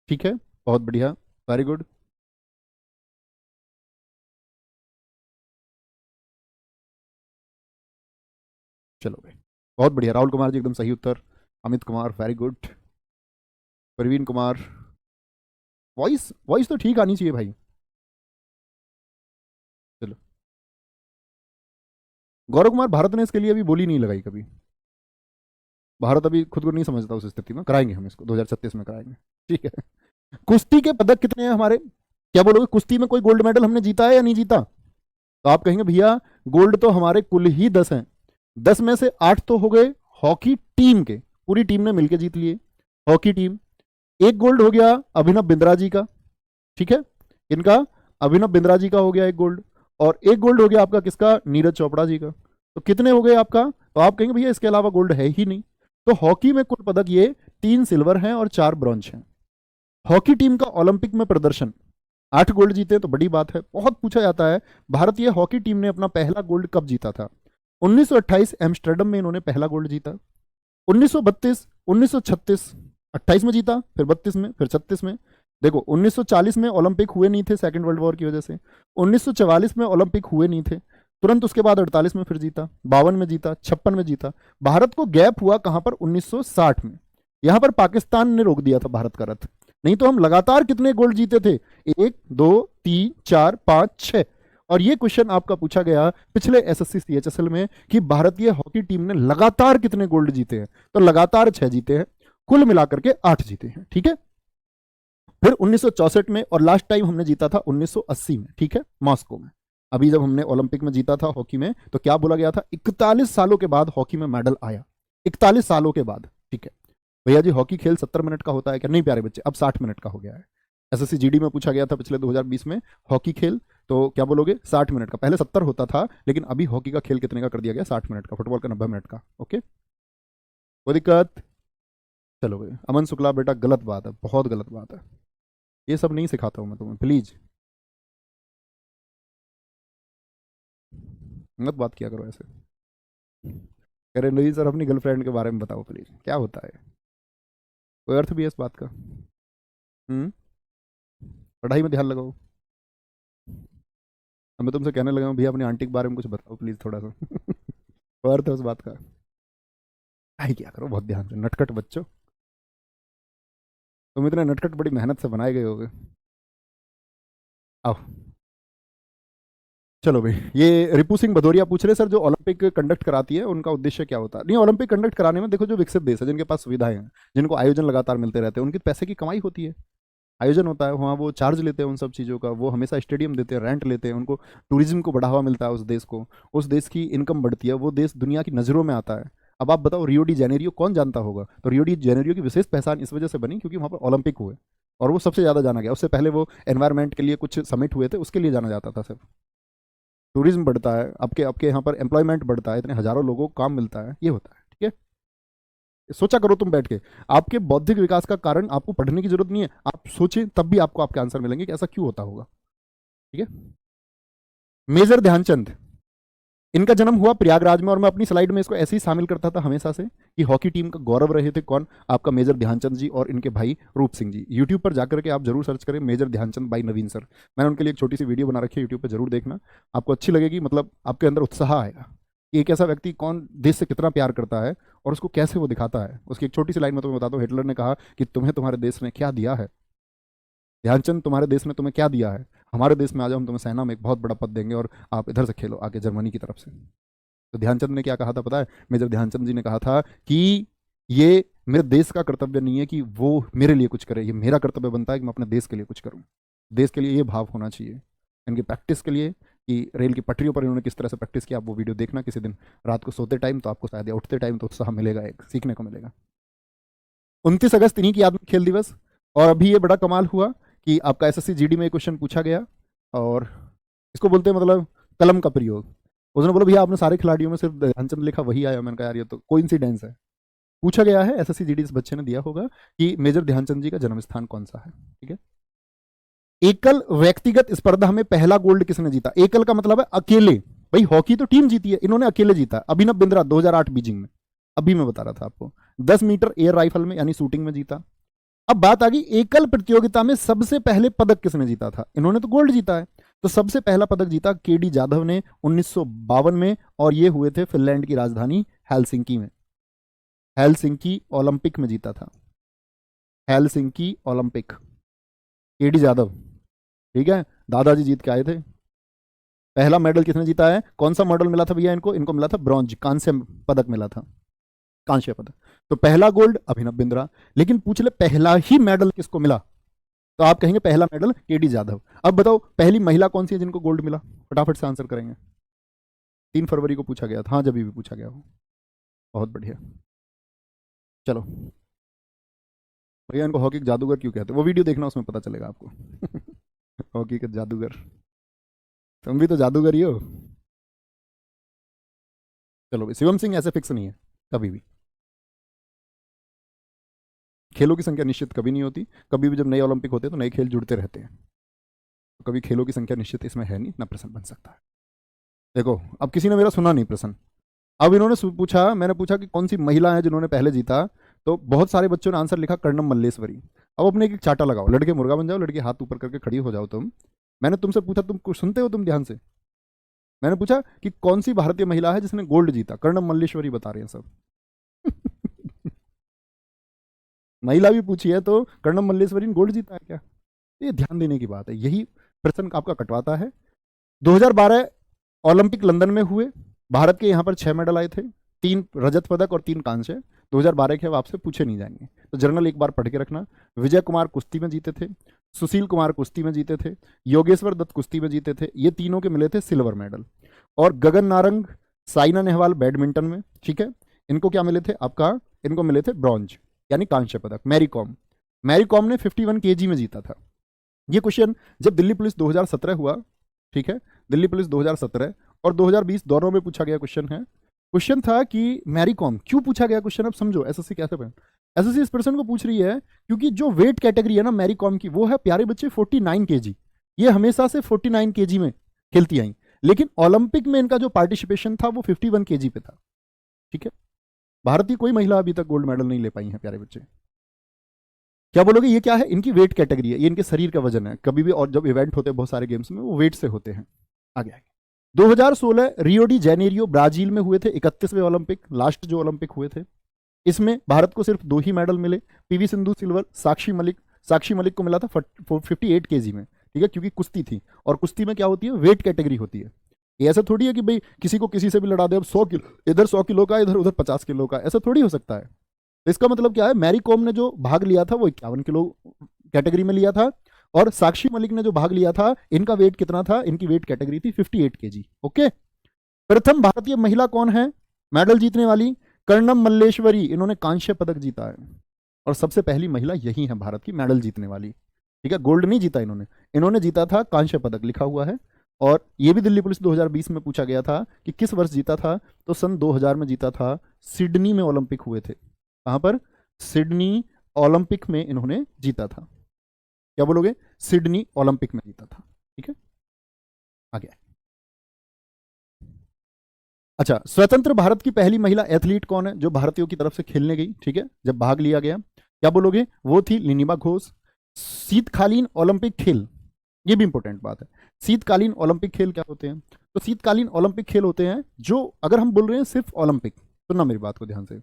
ठीक है, बहुत बढ़िया, वेरी गुड। चलो भाई, बहुत बढ़िया, राहुल कुमार जी एकदम सही उत्तर। Amit Kumar very good. Praveen Kumar, voice voice तो ठीक आनी चाहिए भाई। चलो, गौरव कुमार, भारत ने इसके लिए अभी बोली नहीं लगाई कभी। भारत अभी खुद को नहीं समझता उस स्थिति में, कराएंगे हम इसको 2036 में कराएंगे। ठीक है, कुश्ती के पदक कितने हैं हमारे, क्या बोलोगे, कुश्ती में कोई गोल्ड मेडल हमने जीता है या नहीं जीता, तो आप कहेंगे भैया गोल्ड तो हमारे कुल ही 10 हैं। 10 में से 8 तो हो गए हॉकी टीम के, पूरी टीम ने मिलकर जीत लिए, हॉकी टीम। 1 गोल्ड हो गया अभिनव बिंद्रा जी का। ठीक है, इनका अभिनव बिंद्रा जी का हो गया 1 गोल्ड, और 1 गोल्ड हो गया आपका किसका, नीरज चोपड़ा जी का। तो कितने हो गए आपका, तो आप कहेंगे भैया इसके अलावा गोल्ड है ही नहीं। तो हॉकी में कुल पदक ये 3 सिल्वर हैं और 4 ब्रॉन्ज हैं। हॉकी टीम का ओलंपिक में प्रदर्शन, 8 गोल्ड जीते तो बड़ी बात है। बहुत पूछा जाता है भारतीय हॉकी टीम ने अपना पहला गोल्ड कब जीता था। 1928 एम्स्टर्डम में इन्होंने पहला गोल्ड जीता। 1932, 1936, 28 में जीता, फिर 32 में, फिर 36 में। देखो 1940 में ओलंपिक हुए नहीं थे सेकेंड वर्ल्ड वॉर की वजह से, 1944 में ओलंपिक हुए नहीं थे, तुरंत उसके बाद 48 में फिर जीता, 52 में जीता, 56 में जीता। भारत को गैप हुआ कहां पर? 1960 में। यहां पर पाकिस्तान ने रोक दिया था भारत का रथ, नहीं तो हम लगातार कितने गोल्ड जीते थे? 1 2 3 4 5 6। और ये क्वेश्चन आपका पूछा गया पिछले एसएससी सीएचएसएल में कि भारतीय हॉकी टीम ने लगातार कितने गोल्ड जीते हैं, तो लगातार 6 जीते हैं, कुल मिलाकर के 8 जीते हैं, ठीक है। फिर 1964 में, और लास्ट टाइम हमने जीता था 1980 में, ठीक है, मॉस्को में। अभी जब हमने ओलंपिक में जीता था हॉकी में, तो क्या बोला गया था? 41 सालों के बाद हॉकी में मेडल आया, 41 सालों के बाद, ठीक है। भैया जी हॉकी खेल 70 मिनट का होता है क्या? नहीं प्यारे बच्चे, अब 60 मिनट का हो गया है। एसएससी जीडी में पूछा गया था पिछले 2020 में हॉकी खेल, तो क्या बोलोगे? 60 मिनट का। पहले 70 होता था, लेकिन अभी हॉकी का खेल कितने का कर दिया गया? 60 मिनट का। फुटबॉल का 90 मिनट का। ओके, कोई दिक्कत? चलो भाई, अमन शुक्ला बेटा गलत बात है, बहुत गलत बात है, ये सब नहीं सिखाता हूं मैं तुम्हें, प्लीज मत बात किया करो ऐसे। कह रहे नहीं सर अपनी गर्लफ्रेंड के बारे में बताओ प्लीज, क्या होता है? कोई अर्थ भी है इस बात का? पढ़ाई में ध्यान लगाओ। अब मैं तुमसे कहने लगा हूँ भैया अपनी आंटी के बारे में कुछ बताओ प्लीज थोड़ा सा। कोई अर्थ है उस बात का? पढ़ाई किया करो बहुत ध्यान से, नटखट बच्चों, तुम इतने नटखट बड़ी मेहनत से बनाए गए होगे। आओ, चलो भाई, ये रिपू सिंह भदौरिया पूछ रहे सर जो ओलंपिक कंडक्ट कराती है उनका उद्देश्य क्या होता है? नहीं, ओलंपिक कंडक्ट कराने में देखो जो विकसित देश है जिनके पास सुविधाएं हैं, जिनको आयोजन लगातार मिलते रहते हैं, उनकी पैसे की कमाई होती है, आयोजन होता है वहाँ, वो चार्ज लेते हैं उन सब चीज़ों का, वो हमेशा स्टेडियम देते हैं, रेंट लेते हैं, उनको टूरिज्म को बढ़ावा मिलता है, उस देश को, उस देश की इनकम बढ़ती है, वो देश दुनिया की नज़रों में आता है। अब आप बताओ रियो डी जेनेरियो कौन जानता होगा? तो रियो डी जेनेरियो की विशेष पहचान इस वजह से बनी क्योंकि वहाँ पर ओलंपिक हुए और वो सबसे ज़्यादा जाना गया। उससे पहले वो एनवायरमेंट के लिए कुछ समिट हुए थे, उसके लिए जाना जाता था सिर्फ। टूरिज्म बढ़ता है, आपके आपके यहाँ पर एम्प्लॉयमेंट बढ़ता है, इतने हजारों लोगों को काम मिलता है, ये होता है, ठीक है। सोचा करो तुम बैठ के, आपके बौद्धिक विकास का कारण आपको पढ़ने की जरूरत नहीं है, आप सोचें तब भी आपको आपके आंसर मिलेंगे कि ऐसा क्यों होता होगा, ठीक है। मेजर ध्यानचंद, इनका जन्म हुआ प्रयागराज में, और मैं अपनी स्लाइड में इसको ऐसे ही शामिल करता था हमेशा से कि हॉकी टीम का गौरव रहे थे कौन? आपका मेजर ध्यानचंद जी और इनके भाई रूप सिंह जी। यूट्यूब पर जाकर के आप जरूर सर्च करें major Dhyanchand by Naveen sir, मैंने उनके लिए एक छोटी सी वीडियो बना रखी है, यूट्यूब पर जरूर देखना, आपको अच्छी लगेगी, मतलब आपके अंदर उत्साह आएगा कि एक ऐसा व्यक्ति कौन देश से कितना प्यार करता है और उसको कैसे वो दिखाता है। उसकी एक छोटी सी लाइन में तुम्हें बताता हूँ, हिटलर ने कहा कि तुम्हें तुम्हारे देश ने क्या दिया है? ध्यानचंद तुम्हारे देश ने तुम्हें क्या दिया है? हमारे देश में आ जाओ, हम तुम्हें सेना में एक बहुत बड़ा पद देंगे और आप इधर से खेलो आके जर्मनी की तरफ से। तो ध्यानचंद ने क्या कहा था पता है? मेजर ध्यानचंद जी ने कहा था कि ये मेरे देश का कर्तव्य नहीं है कि वो मेरे लिए कुछ करे, ये मेरा कर्तव्य बनता है कि मैं अपने देश के लिए कुछ करूं। देश के लिए ये भाव होना चाहिए। इनकी प्रैक्टिस के लिए कि रेल की पटरियों पर इन्होंने किस तरह से प्रैक्टिस किया, आप वो वीडियो देखना किसी दिन रात को सोते टाइम, तो आपको शायद, या उठते टाइम, तो उत्साह मिलेगा, एक सीखने को मिलेगा। 29 अगस्त इन्हीं की याद में खेल दिवस। और अभी ये बड़ा कमाल हुआ कि आपका एसएससी जीडी में क्वेश्चन पूछा गया, और इसको बोलते हैं मतलब कलम का प्रयोग। उसने बोला भैया आपने सारे खिलाड़ियों में सिर्फ ध्यानचंद लिखा, वही आया। मैंने कहा यार ये तो कोइंसिडेंस है। पूछा गया है, एसएससी जीडी इस बच्चे ने दिया होगा कि मेजर ध्यानचंद जी का जन्म स्थान कौन सा है, ठीक है। एकल व्यक्तिगत स्पर्धा में पहला गोल्ड किसने जीता? एकल का मतलब है अकेले, भाई हॉकी तो टीम जीती है, इन्होंने अकेले जीता। अभिनव बिंद्रा 2008 बीजिंग में, अभी मैं बता रहा था आपको, 10 मीटर एयर राइफल में यानी शूटिंग में जीता। अब बात आ गई एकल प्रतियोगिता में सबसे पहले पदक किसने जीता था? इन्होंने तो गोल्ड जीता है, तो सबसे पहला पदक जीता केडी जाधव ने 1952 में, और ये हुए थे फिनलैंड की राजधानी हेलसिंकी में। हेलसिंकी ओलंपिक में जीता था, हेलसिंकी ओलंपिक, केडी जाधव, ठीक है। दादाजी जीत के आए थे। पहला मेडल किसने जीता है? कौन सा मेडल मिला था भैया इनको? इनको मिला था ब्रॉन्ज, कांस्य पदक मिला था, कांस्य पदक। तो पहला गोल्ड अभिनव बिंद्रा। लेकिन पूछ ले पहला ही मेडल किसको मिला, तो आप कहेंगे पहला मेडल केडी जाधव। अब बताओ पहली महिला कौन सी है जिनको गोल्ड मिला? फटाफट से आंसर करेंगे। 3 फरवरी को पूछा गया था, हाँ जब भी पूछा गया हो। बहुत बढ़िया, चलो भैया इनको हॉकी के जादूगर क्यों कहते हैं, वो वीडियो देखना, उसमें पता चलेगा आपको। हॉकी के जादूगर, तुम भी तो जादूगर ही हो। चलो भाई, शिवम सिंह ऐसे फिक्स नहीं है कभी भी। खेलों की संख्या निश्चित कभी नहीं होती, कभी भी जब नए ओलंपिक होते हैं तो नए खेल जुड़ते रहते हैं, तो कभी खेलों की संख्या निश्चित इसमें है नहीं, ना प्रश्न बन सकता है। देखो अब किसी ने मेरा सुना नहीं प्रश्न, अब इन्होंने पूछा, मैंने पूछा कि कौन सी महिला है जिन्होंने पहले जीता, तो बहुत सारे बच्चों ने आंसर लिखा कर्णम मल्लेश्वरी। अब अपने एक चाटा लगाओ, लड़के मुर्गा बन जाओ, लड़के हाथ ऊपर करके खड़ी हो जाओ। तुम, मैंने तुमसे पूछा, तुम कुछ सुनते हो तुम ध्यान से? मैंने पूछा कि कौन सी भारतीय महिला है जिसने गोल्ड जीता, कर्णम मल्लेश्वरी बता रहे हैं सब। महिला भी पूछी है तो कर्णम मल्लेश्वरी ने गोल्ड जीता है क्या? ये ध्यान देने की बात है, यही प्रश्न आपका कटवाता है। 2012 ओलंपिक लंदन में हुए, भारत के यहाँ पर 6 मेडल आए थे, 3 रजत पदक और 3 कांस्य। 2012 के अब आपसे पूछे नहीं जाएंगे, तो जर्नल एक बार पढ़ के रखना। विजय कुमार कुश्ती में जीते थे, सुशील कुमार कुश्ती में जीते थे, योगेश्वर दत्त कुश्ती में जीते थे, ये तीनों के मिले थे सिल्वर मेडल। और गगन नारंग, साइना नेहवाल बैडमिंटन में, ठीक है, इनको क्या मिले थे आपका, इनको मिले थे ब्रॉन्ज यानी कांस्य पदक। मैरी कॉम ने 51 केजी में जीता था। ये क्वेश्चन जब दिल्ली पुलिस 2017 हुआ, ठीक है, दिल्ली पुलिस 2017 और 2020 दोनों में पूछा गया क्वेश्चन है। क्वेश्चन था कि मैरी कॉम क्यों पूछा गया क्वेश्चन, अब समझो एसएससी कैसे बन। एसएससी इस प्रश्न को पूछ रही है क्योंकि जो वेट कैटेगरी है ना मैरी कॉम की, वो है प्यारे बच्चे 49 केजी। ये हमेशा से 49 केजी में खेलती आई, लेकिन ओलंपिक में इनका जो पार्टिसिपेशन था वो 51 केजी पे था, ठीक है। भारतीय कोई महिला अभी तक गोल्ड मेडल नहीं ले पाई है प्यारे बच्चे। क्या बोलोगे, ये क्या है? इनकी वेट कैटेगरी है, ये इनके शरीर का वजन है। कभी भी और जब इवेंट होते हैं बहुत सारे गेम्स में, वो वेट से होते हैं। आगे 2016 रियो डी जेनेरियो ब्राजील में हुए थे 31वें ओलंपिक, लास्ट जो ओलंपिक हुए थे। इसमें भारत को सिर्फ 2 ही मेडल मिले, पीवी सिंधु सिल्वर, साक्षी मलिक को मिला था 58 केजी में, ठीक है, क्योंकि कुश्ती थी और कुश्ती में क्या होती है, वेट कैटेगरी होती है। ये ऐसा थोड़ी है कि भाई किसी को किसी से भी लड़ा दे, अब 100 किलो इधर 100 किलो का, इधर उधर 50 किलो का, ऐसा थोड़ी हो सकता है। तो इसका मतलब क्या है, मैरी कॉम ने जो भाग लिया था वो 51 किलो कैटेगरी में लिया था, और साक्षी मलिक ने जो भाग लिया था, इनका वेट कितना था, इनकी वेट कैटेगरी थी 58 केजी। ओके, प्रथम भारतीय महिला कौन है मेडल जीतने वाली? कर्णम मल्लेश्वरी, इन्होंने कांस्य पदक जीता है और सबसे पहली महिला यही है भारत की मेडल जीतने वाली, ठीक है। गोल्ड नहीं जीता इन्होंने जीता था कांस्य पदक, लिखा हुआ है। और ये भी दिल्ली पुलिस 2020 में पूछा गया था कि किस वर्ष जीता था, तो सन 2000 में जीता था। सिडनी में ओलंपिक हुए थे, कहां पर? सिडनी ओलंपिक में इन्होंने जीता था। क्या बोलोगे? सिडनी ओलंपिक में जीता था, ठीक है। आगे, अच्छा, स्वतंत्र भारत की पहली महिला एथलीट कौन है जो भारतीयों की तरफ से खेलने गई, ठीक है, जब भाग लिया गया? क्या बोलोगे? वो थी लिनिमा घोष। शीतकालीन ओलंपिक खेल, ये भी इंपॉर्टेंट बात है। शीतकालीन ओलंपिक खेल क्या होते हैं? तो शीतकालीन ओलंपिक खेल होते हैं जो, अगर हम बोल रहे हैं सिर्फ ओलंपिक, सुनना मेरी बात को ध्यान से,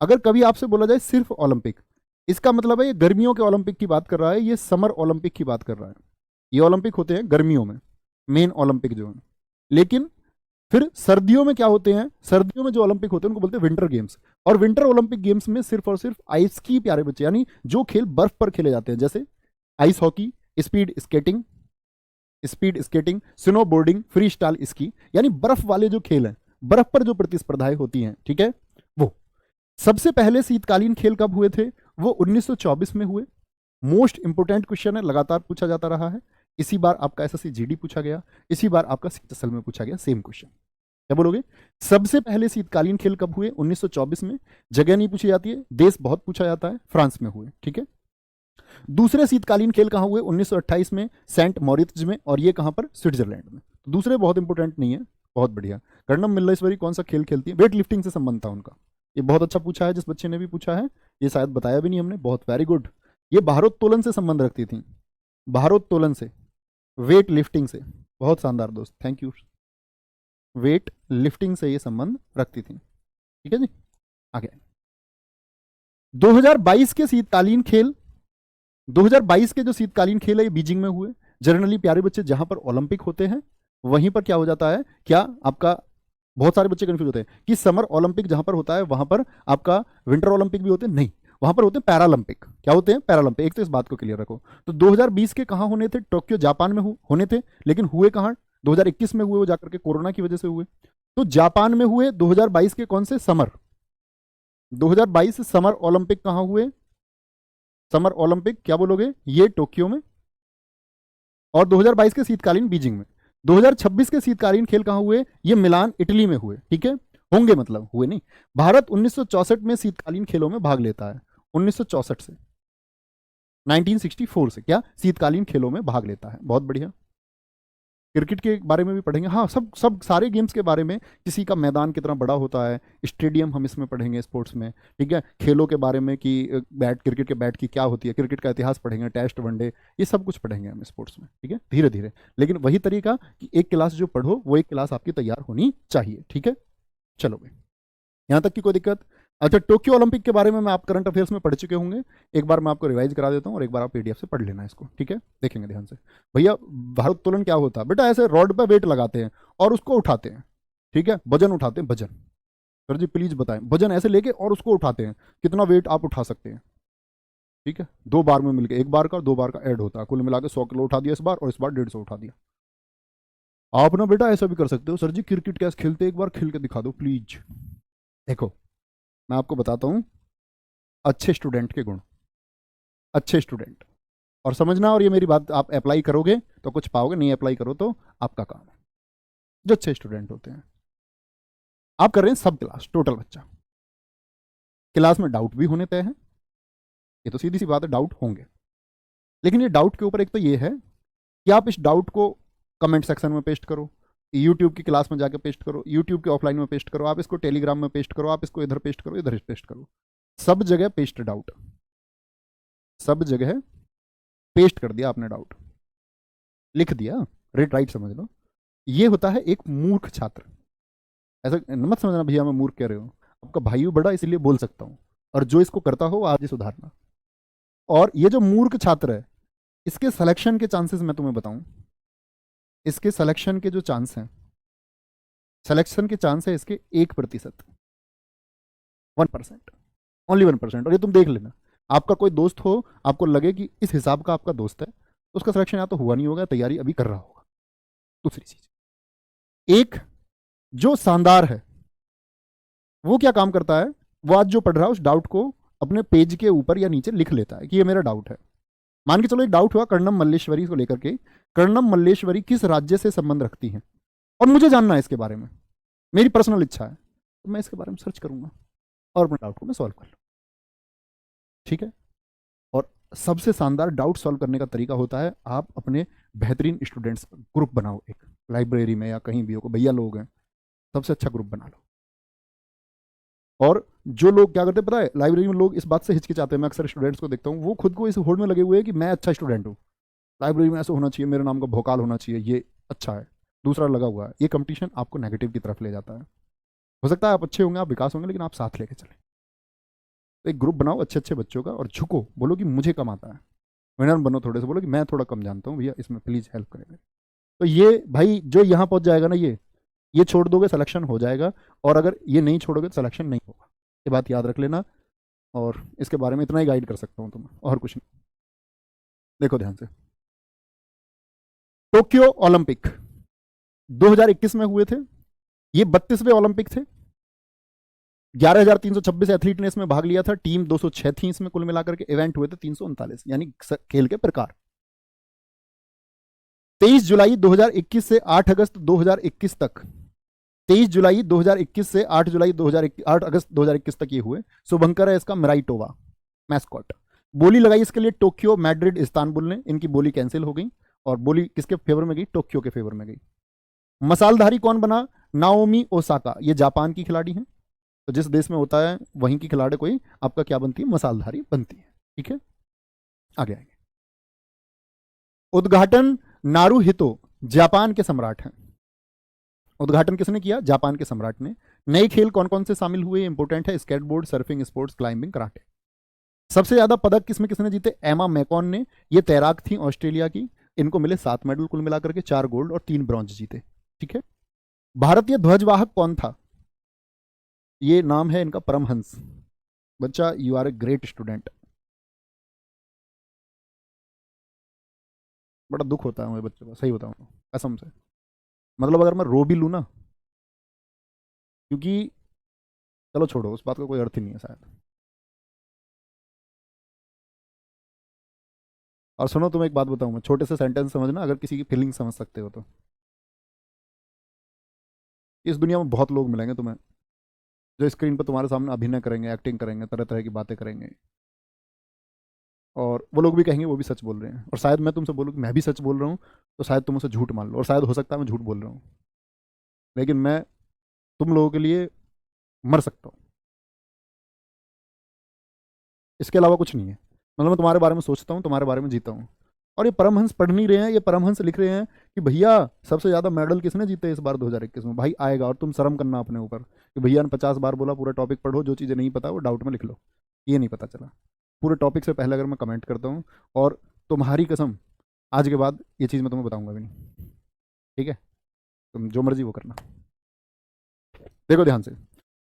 अगर कभी आपसे बोला जाए सिर्फ ओलंपिक, इसका मतलब है ये गर्मियों के ओलंपिक की बात कर रहा है, ये समर ओलंपिक की बात कर रहा है। ये ओलंपिक होते हैं गर्मियों में, मेन ओलंपिक जो है। लेकिन फिर सर्दियों में क्या होते हैं? सर्दियों में जो ओलंपिक होते हैं उनको बोलते हैं विंटर गेम्स। और विंटर ओलंपिक गेम्स में सिर्फ और सिर्फ आइस की, प्यारे बच्चे, यानी जो खेल बर्फ पर खेले जाते हैं, जैसे ice hockey, speed skating, snow boarding, free style ski, यानी बर्फ वाले जो खेल हैं, बर्फ पर जो प्रतिस्पर्धाएं होती हैं, ठीक है, वो। सबसे पहले शीतकालीन खेल कब हुए थे? वो 1924 में हुए। मोस्ट इंपोर्टेंट क्वेश्चन है, लगातार पूछा जाता रहा है। इसी बार आपका एसएससी जीडी पूछा गया, इसी बार आपका सीएसएल में पूछा गया, सेम क्वेश्चन। क्या बोलोगे? सबसे पहले शीतकालीन खेल कब हुए? 1924 में। जगह नहीं पूछी जाती है, देश बहुत पूछा जाता है, फ्रांस में हुए, ठीक है। दूसरे शीतकालीन खेल कहां हुए? 1928 में सेंट मॉरिट्ज में, और ये कहां पर? स्विट्जरलैंड में। दूसरे बहुत इंपॉर्टेंट नहीं है, बहुत बढ़िया। कर्णम मल्लेश्वरी कौन सा खेल खेलती है? वेट लिफ्टिंग से संबंध था उनका। ये बहुत अच्छा पूछा है, जिस बच्चे ने भी पूछा है, ये शायद बताया भी नहीं हमने, बहुत वेरी गुड। ये भारोत्तोलन से संबंध रखती थी, भारोत्तोलन से, वेट लिफ्टिंग से। बहुत शानदार दोस्त, थैंक यू। वेट लिफ्टिंग से ये संबंध रखती थी, ठीक है जी। आगे 2022 के शीतकालीन खेल, 2022 के जो शीतकालीन खेल है ये बीजिंग में हुए। जनरली प्यारे बच्चे जहां पर ओलंपिक होते हैं वहीं पर क्या हो जाता है, क्या आपका, बहुत सारे बच्चे कंफ्यूज होते हैं कि समर ओलंपिक जहां पर होता है वहां पर आपका विंटर ओलंपिक भी होते हैं, नहीं, वहां पर होते हैं पैरालंपिक। क्या होते हैं? पैरालंपिक। एक तो इस बात को क्लियर रखो। तो 2020 के कहां होने थे? टोक्यो जापान में होने थे, लेकिन हुए कहां? 2021 में हुए, वो जाकर के कोरोना की वजह से हुए। तो जापान में हुए 2022 के, कौन से? समर। 2022 समर ओलंपिक कहां हुए? समर ओलंपिक, क्या बोलोगे? ये टोक्यो में। और 2022 के शीतकालीन बीजिंग में। 2026 के शीतकालीन खेल कहां हुए? ये मिलान, इटली में हुए, ठीक है। होंगे मतलब, हुए नहीं। भारत 1964 में शीतकालीन खेलों में भाग लेता है, 1964 से, 1964 से क्या शीतकालीन खेलों में भाग लेता है। बहुत बढ़िया। क्रिकेट के बारे में भी पढ़ेंगे, हाँ सब सब सारे गेम्स के बारे में, किसी का मैदान कितना बड़ा होता है, स्टेडियम हम इसमें पढ़ेंगे स्पोर्ट्स में, ठीक है, खेलों के बारे में कि बैट, क्रिकेट के बैट की क्या होती है, क्रिकेट का इतिहास पढ़ेंगे, टेस्ट वनडे, ये सब कुछ पढ़ेंगे हम स्पोर्ट्स में, ठीक है, धीरे धीरे। लेकिन वही तरीका कि एक क्लास जो पढ़ो वो एक क्लास आपकी तैयार होनी चाहिए, ठीक है। चलो भाई, यहाँ तक की कोई दिक्कत? अच्छा, टोक्यो ओलंपिक के बारे में मैं आप करंट अफेयर्स में पढ़ चुके होंगे, एक बार मैं आपको रिवाइज करा देता हूँ और एक बार आप पीडीएफ से पढ़ लेना इसको, ठीक है। देखेंगे ध्यान से। भैया भारोत्तोलन क्या होता है बेटा? ऐसे रॉड पे वेट लगाते हैं और उसको उठाते हैं, ठीक है, वजन उठाते हैं, वजन। सर जी प्लीज बताएं, वजन ऐसे लेके और उसको उठाते हैं, कितना वेट आप उठा सकते हैं, ठीक है, 2 बार में मिलकर, 1 बार का और 2 बार का ऐड होता है, कुल मिला के 100 किलो उठा दिया इस बार और इस बार 150 उठा दिया। आप ना बेटा ऐसा भी कर सकते हो, सर जी क्रिकेट कैसे खेलते, एक बार खेल के दिखा दो प्लीज। देखो मैं आपको बताता हूं अच्छे स्टूडेंट के गुण, अच्छे स्टूडेंट, और समझना, और ये मेरी बात आप अप्लाई करोगे तो कुछ पाओगे, नहीं अप्लाई करो तो आपका काम है। जो अच्छे स्टूडेंट होते हैं, आप कर रहे हैं सब क्लास टोटल बच्चा, क्लास में डाउट भी होने तय है, ये तो सीधी सी बात है, डाउट होंगे। लेकिन ये डाउट के ऊपर एक तो ये है कि आप इस डाउट को कमेंट सेक्शन में पेस्ट करो, यूट्यूब की क्लास में जाकर पेस्ट करो, यूट्यूब के ऑफलाइन में पेस्ट करो, आप इसको टेलीग्राम में पेस्ट करो, आप इसको इधर पेस्ट करो, इधर पेस्ट करो, सब जगह पेस्ट डाउट, सब जगह पेस्ट कर दिया आपने डाउट, लिख दिया, रेट राइट समझ लो। ये होता है एक मूर्ख छात्र। ऐसा मत समझना भैया मैं मूर्ख कह रहे हो, आपका भाई बड़ा इसलिए बोल सकता हूं, और जो इसको करता हो वो आज ही सुधारना। और ये जो मूर्ख छात्र है, इसके सिलेक्शन के चांसेस मैं तुम्हें बताऊं, इसके सिलेक्शन के जो चांस हैं, सिलेक्शन के चांस है इसके 1%, 1%, ओनली 1%। और ये तुम देख लेना, आपका कोई दोस्त हो, आपको लगे कि इस हिसाब का आपका दोस्त है, तो उसका सिलेक्शन या तो हुआ नहीं होगा, तैयारी अभी कर रहा होगा। दूसरी चीज, एक जो शानदार है वो क्या काम करता है, वो आज जो पढ़ रहा है उस डाउट को अपने पेज के ऊपर या नीचे लिख लेता है कि ये मेरा डाउट है। मान के चलो एक डाउट हुआ कर्णम मल्लेश्वरी को लेकर के, कर्णम मल्लेश्वरी किस राज्य से संबंध रखती हैं, और मुझे जानना है इसके बारे में, मेरी पर्सनल इच्छा है, तो मैं इसके बारे में सर्च करूंगा और अपने डाउट को मैं सॉल्व कर लूँ, ठीक है। और सबसे शानदार डाउट सॉल्व करने का तरीका होता है, आप अपने बेहतरीन स्टूडेंट्स का ग्रुप बनाओ, एक लाइब्रेरी में या कहीं भी हो, भैया लोग हैं, सबसे अच्छा ग्रुप बना लो। और जो लोग क्या करते हैं पता है, लाइब्रेरी में लोग इस बात से हिचकिचाते हैं, मैं अक्सर स्टूडेंट्स को देखता हूँ, वो खुद को इस होड़ में लगे हुए हैं कि मैं अच्छा स्टूडेंट हूँ, लाइब्रेरी में ऐसा होना चाहिए, मेरे नाम का भोकाल होना चाहिए, ये अच्छा है, दूसरा लगा हुआ है। ये कंपटीशन आपको नेगेटिव की तरफ ले जाता है। हो सकता है आप अच्छे होंगे, आप विकास होंगे, लेकिन आप साथ लेके चलें। तो एक ग्रुप बनाओ अच्छे अच्छे बच्चों का, और झुको, बोलो कि मुझे कम आता है, विनर बनो, थोड़े से बोलो कि मैं थोड़ा कम जानता हूँ भैया, इसमें प्लीज हेल्प करेंगे। तो ये भाई जो यहाँ पहुंच जाएगा ना, ये छोड़ दोगे सिलेक्शन हो जाएगा, और अगर ये नहीं छोड़ोगे तो सिलेक्शन नहीं होगा, ये बात याद रख लेना। और इसके बारे में इतना ही गाइड कर सकता हूँ तुम्हें, और कुछ नहीं। देखो ध्यान से, टोक्यो ओलंपिक 2021 में हुए थे, ये 32वें ओलंपिक थे, 11,326 एथलीट ने इसमें भाग लिया था, टीम 206 थी इसमें कुल मिलाकर के, इवेंट हुए थे 339, यानी खेल के प्रकार। 23 जुलाई 2021 से 8 अगस्त 2021 तक, 23 जुलाई 2021 से 8 जुलाई 2021, 8 अगस्त 2021 तक ये हुए। शुभंकर है इसका, मिराइटोवा मैस्कॉट। बोली लगाई इसके लिए टोक्यो, मैड्रिड, इस्तांबुल ने, इनकी बोली कैंसिल हो गई, और बोली किसके फेवर में गई, टोक्यो के फेवर में गई। मसालधारी कौन बना, नाओमी ओसाका, ये जापान की खिलाड़ी हैं, तो जिस देश में होता है वहीं की खिलाड़ी कोई आपका क्या बनती है, मसालधारी बनती है, ठीक है। आगे आएंगे। उद्घाटन नारुहितो जापान के सम्राट हैं, उद्घाटन किसने किया, जापान के सम्राट ने। नए खेल कौन कौन से शामिल हुए, इंपोर्टेंट है, skateboard, surfing, sports, climbing, karate. सबसे ज्यादा पदक किसमें किसने जीते, एमा मैकॉन ने, ये तैराक थी ऑस्ट्रेलिया की, इनको मिले 7 मेडल कुल मिलाकर के, 4 गोल्ड और 3 ब्रॉन्ज जीते, ठीक है। भारतीय ध्वजवाहक कौन था, ये नाम है इनका परमहंस। बच्चा you are a great student, बड़ा दुख होता है मुझे बच्चों का, सही बताऊं तो, कसम से, मतलब अगर मैं रो भी लूं ना, क्योंकि चलो छोड़ो, उस बात का कोई अर्थ ही नहीं है शायद। और सुनो तुम्हें एक बात बताऊं मैं, छोटे से सेंटेंस समझना, अगर किसी की फीलिंग समझ सकते हो तो। इस दुनिया में बहुत लोग मिलेंगे तुम्हें जो स्क्रीन पर तुम्हारे सामने अभिनय करेंगे, एक्टिंग करेंगे, तरह तरह की बातें करेंगे, और वो लोग भी कहेंगे वो भी सच बोल रहे हैं, और शायद मैं तुमसे बोलूँ कि मैं भी सच बोल रहा हूँ, तो शायद तुम उसे झूठ मान लो, और शायद हो सकता है मैं झूठ बोल रहा हूँ, लेकिन मैं तुम लोगों के लिए मर सकता हूँ, इसके अलावा कुछ नहीं है। मतलब मैं तुम्हारे बारे में सोचता हूँ, तुम्हारे बारे में जीता हूँ। और ये परमहंस पढ़ नहीं रहे हैं, ये परमहंस लिख रहे हैं कि भैया सबसे ज़्यादा मेडल किसने जीते इस बार 2021 में, भाई आएगा, और तुम शर्म करना अपने ऊपर कि भैया ने 50 बार बोला पूरा टॉपिक पढ़ो, जो चीज़ें नहीं पता वो डाउट में लिख लो। ये नहीं पता चला पूरे टॉपिक से पहले अगर मैं कमेंट करता हूँ, और तुम्हारी कसम आज के बाद ये चीज़ मैं तुम्हें बताऊंगा भी नहीं, ठीक है? तुम जो मर्जी वो करना। देखो ध्यान से,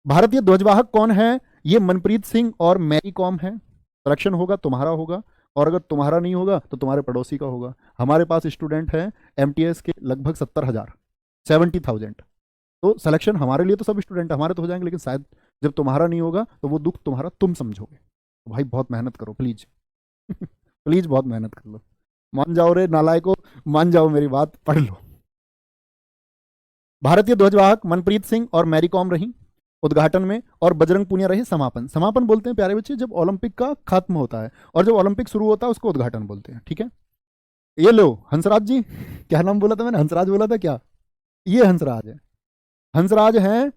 भारतीय ध्वजवाहक कौन है? ये मनप्रीत सिंह और मैरी कॉम है। सिलेक्शन होगा तुम्हारा होगा, और अगर तुम्हारा नहीं होगा तो तुम्हारे पड़ोसी का होगा। हमारे पास स्टूडेंट हैं एमटीएस के लगभग 70,000, 70,000। तो सिलेक्शन हमारे लिए तो सब स्टूडेंट हमारे तो हो जाएंगे, लेकिन शायद जब तुम्हारा नहीं होगा तो वो दुख तुम्हारा तुम समझोगे। तो भाई बहुत मेहनत करो प्लीज प्लीज बहुत मेहनत कर लो। मान जाओ रे नालायको, मान जाओ, मेरी बात पढ़ लो। भारतीय ध्वजवाहक मनप्रीत सिंह और मैरी कॉम रही उद्घाटन में, और बजरंग पूनिया रहे समापन। समापन बोलते हैं प्यारे बच्चे जब ओलंपिक का खत्म होता है, और जब ओलंपिक शुरू होता है उसको उद्घाटन बोलते हैं, ठीक है? ये लो हंसराज जी, क्या नाम बोला था मैंने, हंसराज बोला था क्या? ये हंसराज है, हंसराज हैं।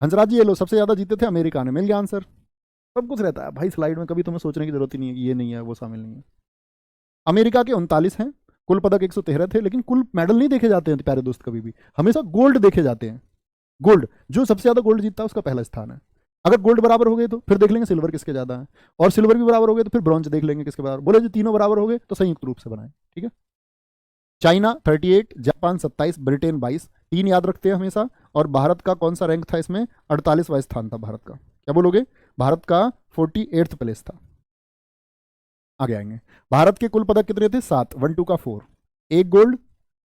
हंसराज जी ये लो, सबसे ज्यादा जीते थे अमेरिका ने, मिल गया आंसर। सब कुछ रहता है भाई स्लाइड में, कभी तुम्हें सोचने की जरूरत ही नहीं है कि ये नहीं है वो शामिल नहीं है। अमेरिका के 39 हैं, कुल पदक 113 थे, लेकिन कुल मेडल नहीं देखे जाते हैं प्यारे दोस्त, कभी भी हमेशा गोल्ड देखे जाते हैं। गोल्ड, जो सबसे ज्यादा गोल्ड जीतता है उसका पहला स्थान है। अगर गोल्ड बराबर हो गए तो फिर देख लेंगे सिल्वर किसके ज्यादा है, और सिल्वर भी बराबर हो गए तो फिर ब्रॉन्ज देख लेंगे किसके बराबर। बोले जो तीनों बराबर हो गए तो संयुक्त रूप से बनाए, ठीक है? चाइना 38, जापान 27, ब्रिटेन 22, तीन याद रखते हैं हमेशा। और भारत का कौन सा रैंक था इसमें? 48वां स्थान था भारत का। क्या बोलोगे? भारत का 48th प्लेस था। आगे आएंगे। भारत के कुल पदक कितने थे? 7, 1 2 का 4, एक गोल्ड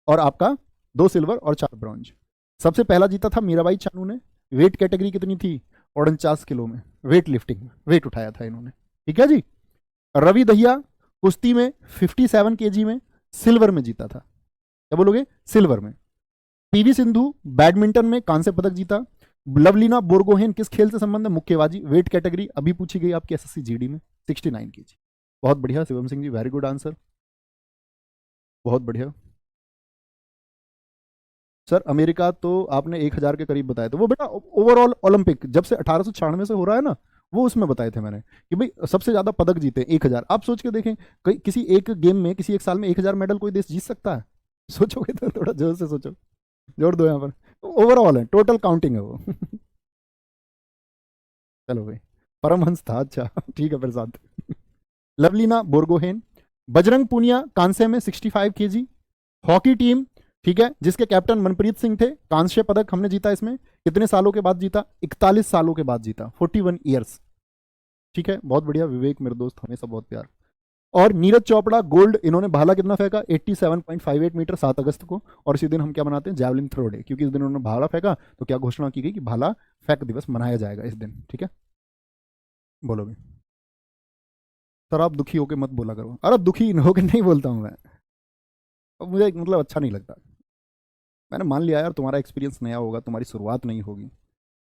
और आपका 2 सिल्वर और 4 ब्रॉन्ज। सबसे पहला जीता था मीराबाई चानू ने। वेट कैटेगरी कितनी थी? 49 किलो में, वेट लिफ्टिंग, वेट उठाया था इन्होंने, ठीक है जी। रवि दहिया कुश्ती में 57 केजी में सिल्वर में जीता था। क्या बोलोगे? सिल्वर में। पीवी सिंधु बैडमिंटन में कांस्य पदक जीता। लवलीना बोरगोहेन किस खेल से संबंध है? मुक्केबाजी। वेट कैटेगरी अभी पूछी गई आपकी एसएससी जीडी में, 69 केजी। बहुत बढ़िया Shivam Singh ji, very good answer, बहुत बढ़िया। सर अमेरिका तो आपने 1000 के करीब बताए थे, वो बेटा ओवरऑल ओलंपिक जब से 1896 से हो रहा है ना, वो उसमें बताए थे मैंने कि भाई सबसे ज्यादा पदक जीते 1000। आप सोच के देखें, किसी एक गेम में किसी एक साल में 1000 मेडल कोई देश जीत सकता है? सोचोगे तो थोड़ा जोर से सोचो, जोड़ दो यहाँ पर। ओवरऑल है, टोटल काउंटिंग है वो चलो भाई, परमहंस था, अच्छा ठीक है प्रसाद। लवलीना बोरगोहेन। बजरंग पूनिया कांसे में 65 केजी। हॉकी टीम, ठीक है, जिसके कैप्टन मनप्रीत सिंह थे, कांस्य पदक हमने जीता इसमें। कितने सालों के बाद जीता? 41 सालों के बाद जीता, 41 ईयर्स, ठीक है, बहुत बढ़िया विवेक मेरे दोस्त, हमेशा बहुत प्यार। और नीरज चोपड़ा गोल्ड, इन्होंने भाला कितना फेंका? 87.58 मीटर, 7 अगस्त को। और इसी दिन हम क्या मनाते हैं? जैवलिन थ्रो डे, क्योंकि इस दिन उन्होंने भाला फेंका, तो क्या घोषणा की गई कि भाला फेंक दिवस मनाया जाएगा इस दिन, ठीक है? बोलोगे सर आप दुखी होकर मत बोला करो। अरे दुखी होकर नहीं बोलता हूँ मैं, अब मुझे मतलब अच्छा नहीं लगता। मैंने मान लिया यार तुम्हारा एक्सपीरियंस नया होगा, तुम्हारी शुरुआत नहीं होगी,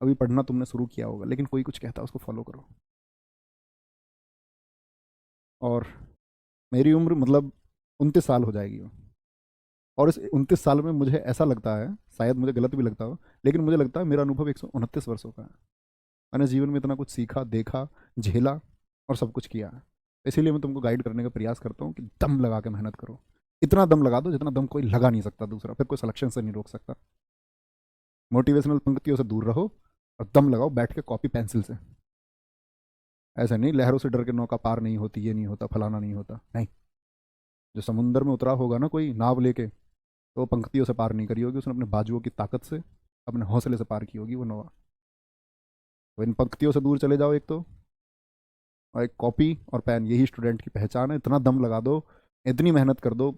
अभी पढ़ना तुमने शुरू किया होगा, लेकिन कोई कुछ कहता है उसको फॉलो करो। और मेरी उम्र मतलब 29 साल हो जाएगी, और इस 29 साल में मुझे ऐसा लगता है, शायद मुझे गलत भी लगता हो, लेकिन मुझे लगता है मेरा अनुभव 129 वर्षों का है। मैंने जीवन में इतना कुछ सीखा, देखा, झेला और सब कुछ किया है। इसीलिए मैं तुमको गाइड करने का प्रयास करता हूँ कि दम लगा के मेहनत करो। इतना दम लगा दो जितना दम कोई लगा नहीं सकता दूसरा, फिर कोई सिलेक्शन से नहीं रोक सकता। मोटिवेशनल पंक्तियों से दूर रहो और दम लगाओ बैठ के कॉपी पेंसिल से। ऐसा नहीं लहरों से डर के नौका पार नहीं होती, ये नहीं होता, फलाना नहीं होता, नहीं। जो समुंदर में उतरा होगा ना कोई नाव लेके, तो वो पंक्तियों से पार नहीं करी होगी, उसने अपने बाजुओं की ताकत से, अपने हौसले से पार की होगी वो नौका। तो इन पंक्तियों से दूर चले जाओ एक तो, और एक कॉपी और पेन, यही स्टूडेंट की पहचान है। इतना दम लगा दो, इतनी मेहनत कर दो,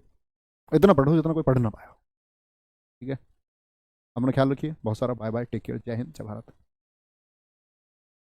इतना पढ़ो जितना कोई पढ़ ना पाया, ठीक है? अपना ख्याल रखिए, बहुत सारा बाय बाय, टेक केयर, जय हिंद, जय भारत।